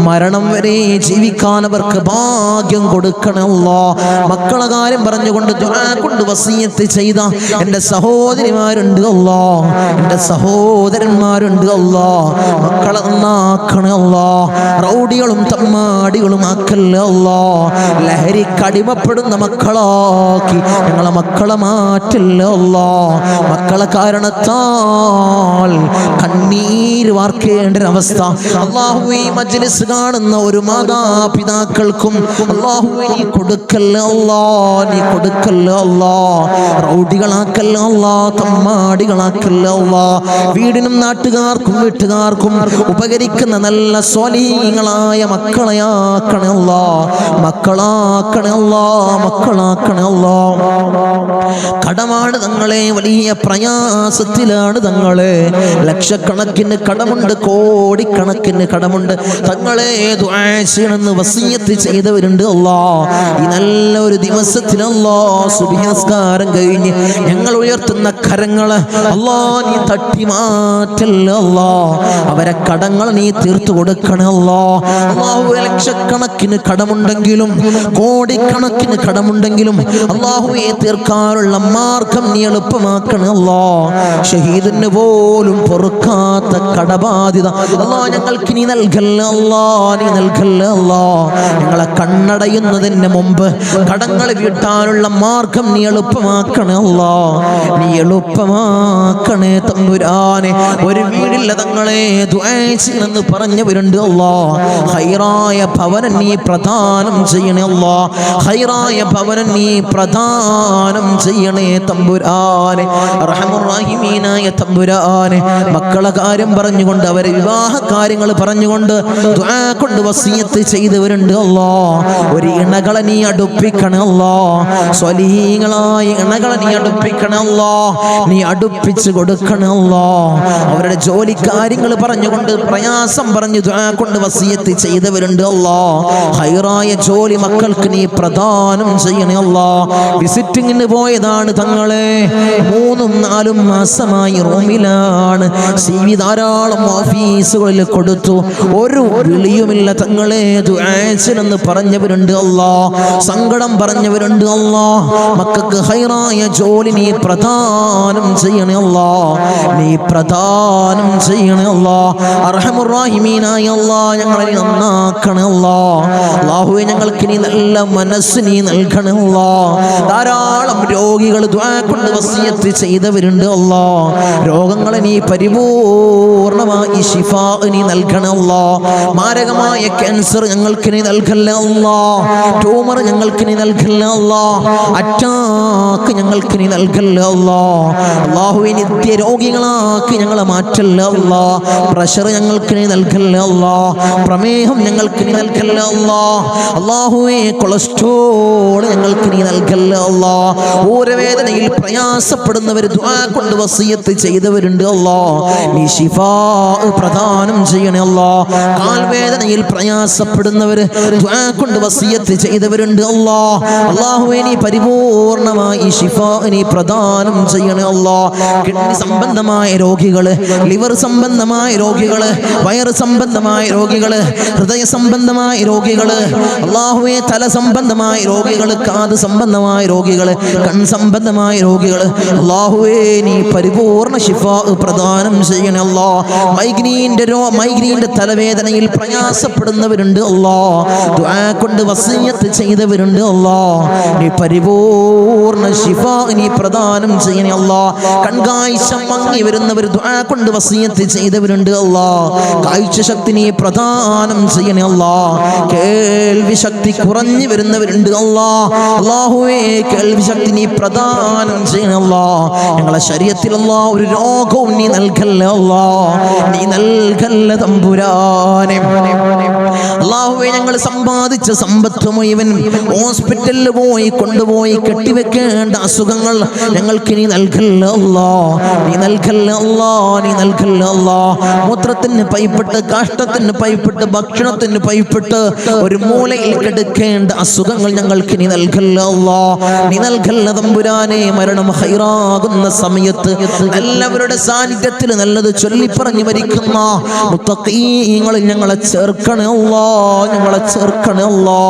മരണം വരെ ജീവിക്കാൻ അവർക്ക് ഭാഗ്യം കൊടുക്കണേ അല്ലാഹ് മക്കളെ കാര്യം പറഞ്ഞുകൊണ്ട് ദുആ കൊണ്ട് വസിയത്ത് ചെയ്ത എൻ്റെ സഹോദരിമാരുണ്ട് അല്ലാഹ് എൻ്റെ സഹോദരന്മാരുണ്ട് അല്ലാഹ് മക്കളെ നന്നാക്കണേ അല്ലാഹ് റൗഡികളും തമ്മാടികളും ആക്കല്ലേ അല്ലാഹ് ലഹരിക്കടിമപ്പെടുന്ന മക്കളാക്കി ഞങ്ങളെ മക്കളെ മാറ്റല്ലേ അല്ലാഹ് മക്കളെ കാരണത്താൽ കണ്ണീര് വാർക്കേണ്ട ഒരവസ്ഥ അല്ലാഹുവേ ഈ മജ്ലിസ് കാണുന്ന ഒരു മാതാപിതാക്കൾക്കും അല്ലാഹുവേ നീ കൊടുക്കല്ലേ അല്ലാഹ് നീ കൊടുക്കല്ലേ അല്ലാഹ് റൗഡികളാക്കല്ലേ അല്ലാഹ് തമ്മാടികളാക്കല്ലേ അല്ലാഹ് വീടിനും നാട്ടുകാർക്കും വീട്ടുകാർക്കും ഉപകരിക്കുന്ന നല്ല സ്വാലിഹീങ്ങളായ മക്കളെയാക്കണേ അല്ലാഹ് മക്കളാക്കണേ അല്ലാഹ് മക്കളാക്കണേ അല്ലാഹ് കടമാണ് തങ്ങളെ വലിയ പ്രയാസത്തിലാണ് തങ്ങളെ ലക്ഷക്കണക്കിന് കടമുണ്ട് കോടിക്കണക്കിന് കടമുണ്ട് തങ്ങളെ ദുആ ചെയ്യണമെന്ന് വസിയത്ത് ചെയ്തവരുണ്ട് അല്ലാഹ് ഈ നല്ല ഒരു ദിവസത്തിൽ അല്ലാഹ് സുബ്ഹി നിസ്കാരം കഴിഞ്ഞ് ഞങ്ങൾ ഉയർത്തുന്ന കരങ്ങള് അല്ലാഹ് നീ തട്ടി മാറ്റല്ലേ അല്ലാഹ് അവരെ കടങ്ങൾ നീ തീർത്തു കൊടുക്കണേ അല്ലാഹ് അല്ലാഹു ലക്ഷക്കണക്കിന് കടമുണ്ടെങ്കിലും കോടിക്കണക്കിന് കടമുണ്ടെങ്കിലും അല്ലാഹുവേ തീർക്കാനുള്ള മാർഗം നീ എളുപ്പമാക്കണേ അല്ലാഹ് ഷഹീദിന് പോലും പൊറുക്കാത്ത കടബാധ്യത അല്ലാഹ് ഞങ്ങൾക്ക് നീ നൽകണേ നൽകല്ല അല്ലാ, നീ നൽകല്ല അല്ലാ. ഞങ്ങളെ കണ്ണടയുന്നതിന് മുമ്പ് കടങ്ങൾ വീട്ടാനുള്ള മാർഗം നീ എളുപ്പമാക്കണേ അല്ലാ, നീ എളുപ്പമാക്കണേ തമ്പുരാനെ. ഒരു വീടില്ല തങ്ങളെ ദുആ ചെയ്യണമെന്ന് പറഞ്ഞവരുണ്ട് അല്ലാ. ഖൈറായ ഭവനം നീ പ്രദാനം ചെയ്യണേ അല്ലാ, ഖൈറായ ഭവനം നീ പ്രദാനം ചെയ്യണേ തമ്പുരാനെ. റഹ്മാൻ റഹീമീനായ തമ്പുരാനെ, മക്കളെ കാര്യം പറഞ്ഞുകൊണ്ട് അവരെ വിവാഹ കാര്യങ്ങൾ പറഞ്ഞുകൊണ്ട് ദുആ കൊണ്ട് വസിയത്ത് ചെയ്തവരുണ്ട് അല്ലാ. ഒരു ഇണകളെ നീ അടുപ്പിക്കണേ അല്ലാ, സ്വലീഹീങ്ങളായ ഇണകളെ നീ അടുപ്പിക്കണേ അല്ലാ, നീ അടുപ്പിച്ച് കൊടുക്കണേ അല്ലാ. അവരുടെ ജോലി കാര്യങ്ങൾ പറഞ്ഞുകൊണ്ട് പ്രയാസം പറഞ്ഞു ദുആ കൊണ്ട് വസിയത്ത് ചെയ്തവരുണ്ട് അല്ലാ. ഖൈറായ ജോലി മക്കൾക്ക് നീ പ്രദാനം ചെയ്യണേ അല്ലാ. വിസിറ്റിങ്ങിന് പോയതാണ് തങ്ങളെ, 3-4 മാസമായി റൂമിലാണ്. CV ധാരാളം ഓഫീസുകളിൽ കൊടുത്തു, ഒരു വിളിയുമില്ല തങ്ങളെ. ദുആ ചെയ്യണമെന്ന് പറഞ്ഞവരുണ്ട് അല്ലാ, സങ്കടം പറഞ്ഞവരുണ്ട് അല്ലാ. മക്കൾക്ക് ഖൈറായ ജോലി നീ പ്രദാനം ചെയ്യണേ അല്ലാ, നീ പ്രദാനം ചെയ്യണേ അല്ലാ. അർഹമുർ റഹീമീനായ അല്ലാ, ഞങ്ങളെ നന്നാക്കണേ അല്ലാ. അല്ലാഹുവേ, ഞങ്ങൾക്ക് നീ നല്ല മനസ്സ് നീ നൽകണേ അല്ലാ. ധാരാളം രോഗികൾ ദുആ കൊണ്ട് വസിയത്ത് ചെയ്തവരുണ്ട് അല്ലാ. രോഗങ്ങളെ നീ പരിപൂർണമായി ശിഫാ നീ നൽകണേ അല്ലാ. മാരകമായ ക്യാൻസർ ഞങ്ങൾക്ക് നീ നൽകല്ലേ അല്ലാ, ട്യൂമർ ഞങ്ങൾക്ക് നീ നൽകല്ലേ അല്ലാ, അറ്റാക്ക് ഞങ്ങൾക്ക് നീ നൽകല്ലേ അല്ലാ. അല്ലാഹുവേ, നിത്യ രോഗികളാക്കി ഞങ്ങളെ മാറ്റല്ലേ അല്ലാ. പ്രഷർ ഞങ്ങൾക്ക് നീ നൽകല്ലേ അല്ലാ, പ്രമേഹം ഞങ്ങൾക്ക് നീ നൽകല്ലേ അല്ലാ. അല്ലാഹുവേ, കൊളസ്ട്രോൾ ഞങ്ങൾക്ക് നീ നൽകല്ലേ അല്ലാ. ഊരവേദനയിൽ പ്രയാസപ്പെടുന്നവർ ദുആ കൊണ്ട് വസിയത്ത് ചെയ്തവരുണ്ട് അല്ലാ, നീ ശിഫാ പ്രദാനം ചെയ്യണേ അല്ലാ. കാൽവേദനയിൽ പ്രയാസപ്പെടുന്നവർ ദുആ കൊണ്ട് വസിയത്ത് ചെയ്തവരുണ്ട് അല്ലാ. അല്ലാഹുവേ, നീ പരിപൂർണമായി ശിഫാ നീ പ്രദാനം ചെയ്യണേ അല്ലാ. കിഡ്നി സംബന്ധമായ രോഗികള്, ലിവർ സംബന്ധമായ രോഗികള്, വയറ് സംബന്ധമായ രോഗികള്, ഹൃദയ സംബന്ധമായ രോഗികള്, അല്ലാഹുവേ, തല സംബന്ധമായ രോഗികള്, കാത് സംബന്ധമായ രോഗികള്, കൺ സംബന്ധമായ രോഗികള്, അല്ലാഹുവേ, നീ പരിപൂർണ ശിഫാ പ്രദാനം ചെയ്യണേ അല്ലാ. മൈഗ്രീന്റെ തലവേദനയിൽ പ്രയാസപ്പെടുന്നവരുണ്ട് അല്ലാ, ദുആ കൊണ്ട് വസിയത്ത് ചെയ്തവരുണ്ട് അല്ലാ, നീ പരിപൂർണ ശിഫാ നീ പ്രദാനം ചെയ്യണേ അല്ലാ. കൺകാഴ്ച മങ്ങി വരുന്നവർ ദുആ കൊണ്ട് വസിയത്ത് ചെയ്തവരുണ്ട് അല്ലാ, കാഴ്ച ശക്തി നീ പ്രദാനം ചെയ്യണേ അല്ലാ. കേൾവി ശക്തി കുറഞ്ഞു വരുന്നവരുണ്ട് അല്ലാ, അല്ലാഹുവേ, കേൾവി ശക്തി നീ പ്രദാനം ചെയ്യണേ അല്ലാ. ഞങ്ങളെ ശരീരത്തിൽ അല്ലാ ഒരു രോഗവും നീ നൽകല്ലേ അല്ലാ, നീ നൽകല്ലേ തമ്പുരാനെ. അല്ലാഹുവേ, ഞങ്ങൾ സമ്പാദിച്ച സമ്പത്ത് മുഴുവൻ ഹോസ്പിറ്റലിൽ പോയി കൊണ്ടുപോയി കെട്ടിവെക്കേണ്ട അസുഖങ്ങൾ ഞങ്ങൾക്ക് നീ നൽകല്ലേ അല്ലാ, നീ നൽകല്ലേ അല്ലാ, നീ നൽകല്ലേ അല്ലാ. മൂത്രത്തിന് പൈപ്പിട്ട്, കാഷ്ടത്തിന് പൈപ്പിട്ട്, ഭക്ഷണത്തിന് പൈപ്പിട്ട് ഒരു മൂലയിൽ കിടക്കേണ്ട അസുഖങ്ങൾ ഞങ്ങൾക്ക് നീ നൽകല്ലേ അല്ലാ, നീ നൽകല്ലേ തമ്പുരാനെ. മരണം ഖൈറാകുന്ന സമയത്ത് എല്ലാവരുടെ സാന്നിധ്യത്തിൽ നല്ലത് ചൊല്ലിപ്പറഞ്ഞു മരിക്കുന്ന മുത്തഖീങ്ങളിൽ ഞങ്ങളെ ചേർക്കണേ അല്ലാ, ഞങ്ങളെ ചേർക്കണേ അല്ലാ.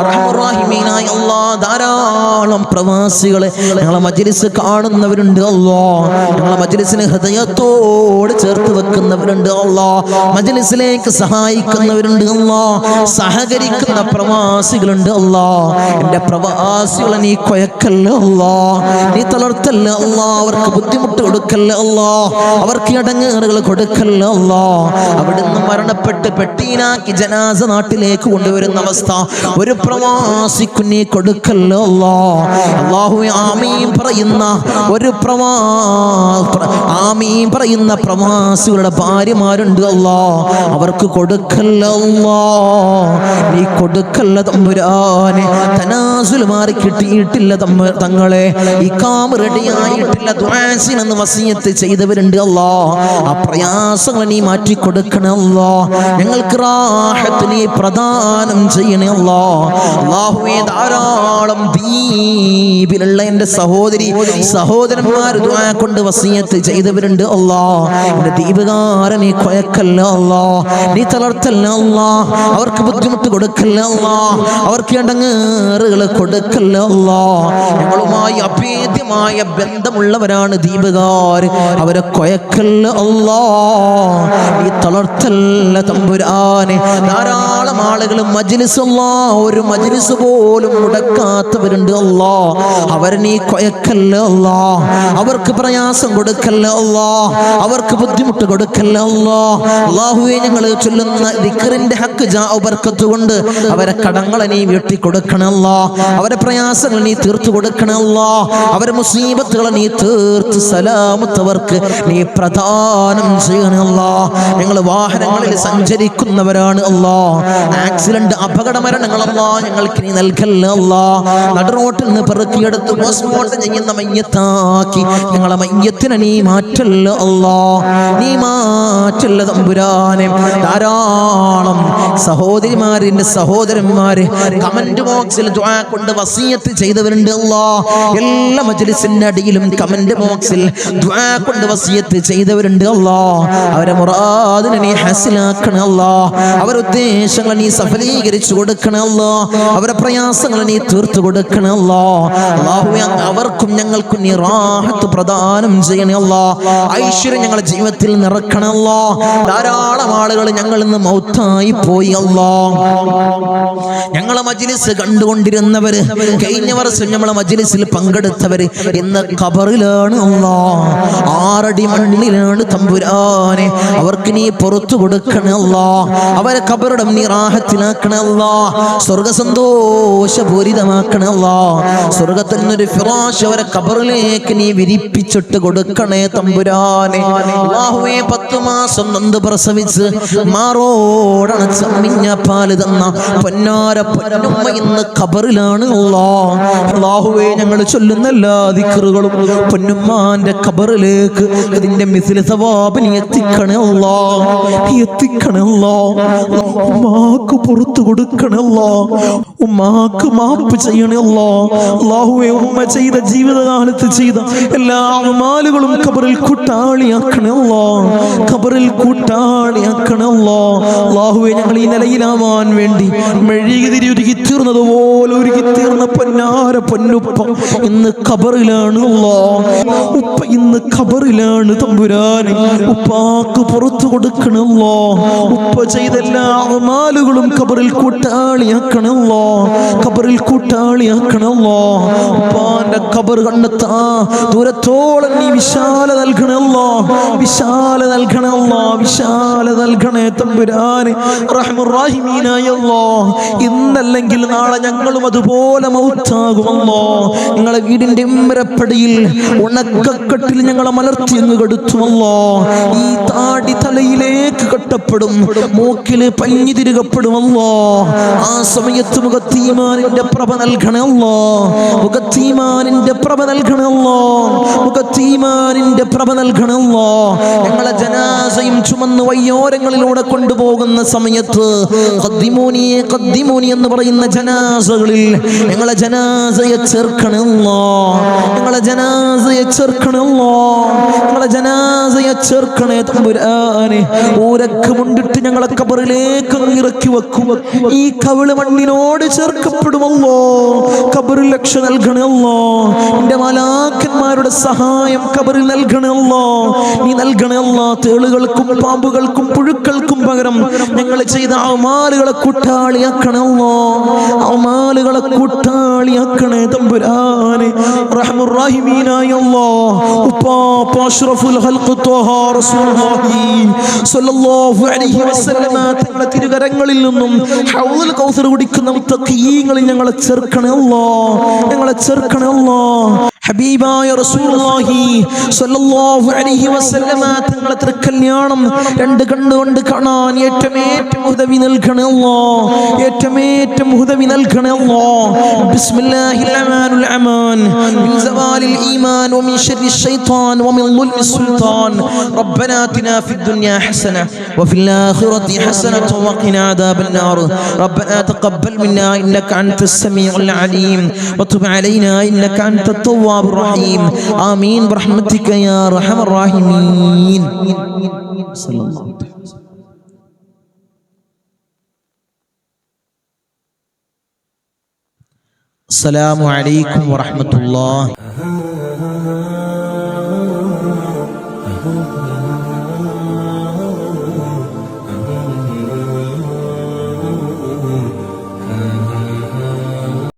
റഹ്മാൻ റഹീമീനായ അല്ലാ, ധാരാളം പ്രവാസികളെ ഞങ്ങളെ മജ്ലിസ് കാണുന്നവരുണ്ട് അല്ലാ, ഞങ്ങളെ മജ്ലിസിനെ ഹൃദയത്തോട് ചേർത്ത് വെക്കുന്നവരുണ്ട് അല്ലാ, മജ്ലിസിലേക്ക് സഹായിക്കുന്നവരുണ്ട് അല്ലാ, സഹകരിക്കുന്ന പ്രവാസികളുണ്ട് അല്ലാ. എൻ്റെ പ്രവാസികളെ നീ കൊയക്കല്ല അല്ലാ, നീ തളർത്തല്ല അല്ലാ, അവർക്ക് ബുദ്ധിമുട്ട് കൊടുക്കല്ല അല്ലാ, അവർക്ക് ഇടങ്ങേറുകൾ കൊടുക്കല്ല അല്ലാ. അവിടുന്ന് മരണപ്പെട്ട് പെട്ടീനാക്കി ജനാസ നാട്ടിലേക്ക് കൊണ്ടുവരുന്ന അവസ്ഥ ഒരു പ്രവാസിക്കു നീ കൊടുക്കല്ല അല്ലാ. അല്ലാഹുവേ, ആമീൻ പറയുന്ന ഒരു ആമീൻ പറയുന്ന പ്രവാസികളുടെ ഭാര്യമാരുണ്ട് അല്ലാ, അവർക്ക് കൊടുക്കല്ല അല്ലാ, നീ കൊടുക്കല്ല തമ്പുരാനെ. തനാസുൽ മാറി കിട്ടിയിട്ടില്ല തങ്ങളെ, ഇഖാമ റെഡിയായിട്ടില്ല, ദുആസിനെന്ന് വസിയത്ത് ചെയ്തവരുണ്ട് അല്ലാ, ആ പ്രയാസങ്ങൾ നീ മാറ്റി കൊടുക്കണേ അല്ലാ. ഞങ്ങൾക്ക് റാഹത്ത് നീ പ്രദാനം ചെയ്യണേ അല്ലാ. അല്ലാഹുവേ, ധാരാളം ഹബീബിലുള്ള എൻ്റെ സഹോദരന്മാർ ദുആ കൊണ്ട് വസിയത്ത് ചെയ്തവരുണ്ട്. അല്ലാഹ് എൻ്റെ ദീപകാരൻ നീ കൊയക്കല്ല അല്ലാഹ്, നീ തളർത്തല്ല അല്ലാഹ്, അവർക്ക് ബുദ്ധിമുട്ട് കൊടുക്കല്ല അല്ലാഹ്, അവർക്ക് ഇടങ്ങേറുകൾ കൊടുക്കല്ല അല്ലാഹ്. ഞങ്ങളുമായി അഭേദ്യമായ ബന്ധമുള്ളവരാണ് ദീപകാർ, അവരെ കൊയക്കല്ല അല്ലാഹ്, നീ തളർത്തല്ല തമ്പുരാനെ. ധാരാളം ആളുകൾ മജ്ലിസ് അല്ലാഹ് ഒരു മജ്ലിസ് പോലും മുടക്കാത്തവരുണ്ട് അല്ലാഹ്, അവരെ നീ കൊയക്കല്ല അല്ലാഹ്, അവർക്ക് പ്രയാസം കൊടുക്കല്ല അല്ലാഹ്, അവർക്ക് ബുദ്ധിമുട്ട് കൊടുക്കല്ല അല്ലാഹ്. അല്ലാഹുവേ ഞങ്ങൾ ചൊല്ലുന്ന ദിക്റിന്റെ ഹക്ക് ജാഉ ബർക്കത്ത് കൊണ്ട് അവരെ കടങ്ങളെ നീ വീട്ടി കൊടുക്കണം അല്ലാഹ്, അവരെ പ്രയാസങ്ങൾ നീ തീർത്തു കൊടുക്കണം അല്ലാഹ്, അവരെ മുസീബത്തുകളെ നീ തീർത്ത് സലാമത്തവർക്ക് നീ പ്രദാനം ചെയ്യണം അല്ലാഹ്. ഞങ്ങൾ വാഹനങ്ങളിൽ സഞ്ചരിക്കുന്നവരാണ് അല്ലാഹ്, ആക്സിഡന്റ് അപകട മരണങ്ങൾ അല്ലാഹ് ഞങ്ങൾക്ക് നീ നൽകല്ല അല്ലാഹ്. നടുറോട്ടിൽ നിന്ന് പെറുക്കിയെടുത്ത് പോസ്റ്റ്മോർട്ടം ചെയ്യുന്ന മയ്യത്താക്കി ഞങ്ങളെ മയ്യത്തിനെ നീ മാറ്റല്ല അല്ലാഹ്, നീ മാറ്റല്ല തമ്പുരാനെ. ധാരാളം സഹോദരിമാരിന്റെ സഹോദരന്മാര് കമന്റ് ബോക്സിൽ ദുആ കൊണ്ട് വസിയത്ത് ചെയ്തവരുണ്ട് അല്ലാഹ്. എല്ലാ മജ്ലിസിന്റെ അടിയിലും കമന്റ് ബോക്സിൽ ദുആ കൊണ്ട് വസിയത്ത് ചെയ്തവരുണ്ട് അല്ലാഹ്. അവരെ മുറാദിനെ നീ ഹസിലാക്കണം അല്ലാഹ്, അവരുടെ ഉദ്ദേശങ്ങൾ നീ സഫലീകരിച്ചു കൊടുക്കണം അല്ലാഹ്, അവരുടെ പ്രയാസങ്ങൾ നീ തീർത്തു കൊടുക്കണം അല്ലാഹ്. അല്ലാഹുവേ അവർക്കും ഞങ്ങൾക്കും നീ റാഹത്ത് പ്രദാനം ചെയ്യണേ അല്ലാഹ്, ഐശ്വര്യം ഞങ്ങളുടെ ജീവിതത്തിൽ നിറക്കണം അല്ലാഹ്. ധാരാളം ആളുകൾ ഞങ്ങളിൽ നിന്ന് മൗത്തായി പോയി അല്ലാഹ്. ഞങ്ങളെ മജ്ലിസ് കണ്ടുകൊണ്ടിരുന്നവര്, കഴിഞ്ഞ വർഷം ഞങ്ങളെ മജ്ലിസിൽ പങ്കെടുത്തവര് ഇന്ന് ഖബറിലാണ് അല്ലാഹ്, 6 അടി മണ്ണിലാണ് തമ്പുരാനെ. അവർക്ക് നീ പുറത്തു കൊടുക്കണം അല്ലാഹ്, അവരെ ഖബറിടം നീ റാഹത്തിലാക്കണം അല്ലാഹ്, സ്വർഗ സന്തോഷപൂരിതമാക്കണം അല്ലാഹ്. സ്വർഗത്തിൽ നിന്നൊരു ഫിറാശ് അവരെ ഖബറിലേക്ക് നീ വിരിപ്പിച്ചിട്ട് കൊടുക്കണേ തമ്പുരാനെ. അല്ലാഹുവേ 10 മാസം നൊന്ത് പ്രസവിച്ച് മാറോടണച്ച മിഞ്ഞ പാല് തന്ന പൊന്നാര പൊന്നുമ്മ ഇന്ന് ഖബറിലാണ് അല്ലാഹ്. അല്ലാഹുവേ ഞങ്ങൾ ചൊല്ലുന്ന എല്ലാ ദിക്റുകളും പൊന്നുമ്മാന്റെ ഖബറിലേക്ക് അതിന്റെ മിസ്ല സവാബ് നീ എത്തിക്കണേ അല്ലാഹ്, എത്തിക്കണേ അല്ലാഹ്. ഉമ്മാക്ക് പുറത്തു കൊടുക്കണേ അല്ലാഹ്, ഉമ്മാക്ക് മാപ്പ് ചെയ്യണേ അല്ലാഹ്. അല്ലാഹുവേ ഉമ്മ ചെയ്ത ജീവിതകാലത്ത് ചെയ്ത എല്ലാ അമാലുകളും ഖബറിൽ കൂട്ടാളിയാക്കണേ അല്ലാഹ്, ഖബറിൽ കൂട്ടാളിയാക്കണേ അല്ലാഹ്. അല്ലാഹുവേ ഞങ്ങൾ ഈ നിലയിലാവാൻ വേണ്ടി മെഴുകുതിരി ഉരുകി തീർന്നതുപോലെ ഉരുകി തീർന്ന പൊന്നാര പൊന്നുപ്പ ഇന്ന് ഖബറിലാണ് അല്ലാഹ്, ഉപ്പ ഇന്ന് ഖബറിലാണ് തമ്പുരാനെ. ഉപ്പാക്ക് പുറത്തു കൊടുക്കണേ അല്ലാഹ്, ഉപ്പ ചെയ്ത എല്ലാ അമാലുകളും ഖബറിൽ കൂട്ടാളിയാക്കണേ അല്ലാഹ്, ഖബറിൽ കൂട്ടാളിയാക്കണേ അല്ലാഹ്. ഉപ്പാന്റെ ഖബർ കണ്ടെത്താ ദൂരത്തോളം നീ വിശാല നൽകണേ അല്ലാഹ്, വിശാല നൽകണേ അല്ലാഹ്, വിശാല നൽകണേ തമ്പുരാനെ. റഹ്മുർ റഹീമീനായ അല്ലാഹ്, ഇന്നല്ലെങ്കിൽ നാളെ ഞങ്ങളും അതുപോലെ മൗത്താകും അല്ലാഹ്. ഞങ്ങളെ വീടിന്റെ ഉമ്മരപ്പടിയിൽ ഉണക്കക്കെട്ടിൽ ഞങ്ങളെ മലർത്തി അങ്ങ് കെടുത്തു അല്ലാഹ്. ഈ താടി തലയിലേക്ക് കെട്ടപ്പെടും, മൂക്കില് പഞ്ഞി തിരുകപ്പെടും അല്ലാഹ്. ആ സമയത്ത് മുഖത്തീമാനിന്റെ പ്രഭ നൽകണേ അല്ലാഹ്, മുഖത്തീമാനിന്റെ പ്രഭ നൽകണേ അല്ലാഹ്, മുഖത്തീമാനിന്റെ പ്രഭ നൽകണേ അല്ലാഹ്. ഞങ്ങളെ ജനാസയും ചുമന്ന് വയ്യോരങ്ങളിലൂടെ കൊണ്ടുപോകുന്ന സമയത്ത് ഖദ്ദിമൂനി ഖദ്ദിമൂനി എന്ന് പറയുന്ന ജനാസകളിൽ ഞങ്ങളെ ജനാസയെ ചേർക്കണേ അല്ലാഹ്, ഞങ്ങളെ ജനാസയെ ചേർക്കണേ അല്ലാഹ്, ഞങ്ങളെ ജനാസയെ ചേർക്കണേ തമ്പുരാനെ. ഊരക്ക് മുണ്ടിട്ട് ഞങ്ങളെ ഖബറിലേക്ക് ഇറക്കി വെക്കും, ഈ കവിള് മണ്ണിനോട് ചേർക്കപ്പെടുമല്ലോ. ഖബറിൽ രക്ഷ നൽകണേ അല്ലാഹ്, നിന്റെ മലാക്കന്മാരുടെ സഹായം ഖബറിൽ നൽകണേ അല്ലാഹ്, നീ നൽകണേ അല്ലാഹ്. തേളുകൾക്കും പാമ്പുകൾക്കും പുഴുക്കൾക്കും പകരം ഞങ്ങൾ ചെയ്ത അമാലുകളെ കൂട്ടാളിയാക്കണേ അല്ലാഹ്, അമാലുകളെ കൂട്ടാളിയാക്കണേ തമ്പുരാനെ. റഹ്മുർ റഹീമീനായ അല്ലാഹ്, ഉപ്പാപ്പ അഷ്റഫുൽ ഖൽഖ് ത്വഹ റസൂലുള്ളാഹി സ്വല്ലല്ലാഹു അലൈഹി വസല്ലമ തങ്ങളുടെ തിരുകരങ്ങളിൽ നിന്നും ഹൗദുൽ കൗസർ കുടിക്കുന്ന മുത്തഖീങ്ങളിൽ ഞങ്ങളെ ചേർക്കണേ അല്ലാഹ്, ഞങ്ങളെ ചേർക്കണേ അല്ലാഹ്. ഹബീബായ റസൂലുള്ളാഹി സ്വല്ലല്ലാഹു അലൈഹി വസല്ലമ തങ്ങളെ തൃക്കല്യാണം രണ്ട് കണ്ണുകൊണ്ട് കാണാൻ ഏറ്റവും ഉദവി നൽകണേ അല്ലാഹ്, ഏറ്റവും ഉദവി നൽകണേ അല്ലാഹ്. ബിസ്മില്ലാഹിർ റഹ്മാനിർ റഹീം. മിൻ സവാലിൽ ഈമാൻ വമിൻ ശർരി ശൈത്താൻ വമിൻ ളുൽമി സുൽത്താൻ. റബ്ബനാ ആതിനാ ഫിദ് ദുനിയാ ഹസന വഫിൽ ആഖിറതി ഹസനത വഖിനാ അദാബൻ നാർ. റബ്ബനാ തഖബ്ബൽ മിന്നാ ഇന്നക അൻതസ് സമീഉൽ അലീം വതുബ് അലൈനാ ഇന്നക അൻതത് തവ്വാബുർ റഹീം. ആമീൻ ബിറഹ്മതിക യാ അർഹമർ റഹീമീൻ. സല്ലല്ലാഹു അലൈഹി വസല്ലം. അസ്സലാമു അലൈക്കും വറഹ്മത്തുള്ളാഹി.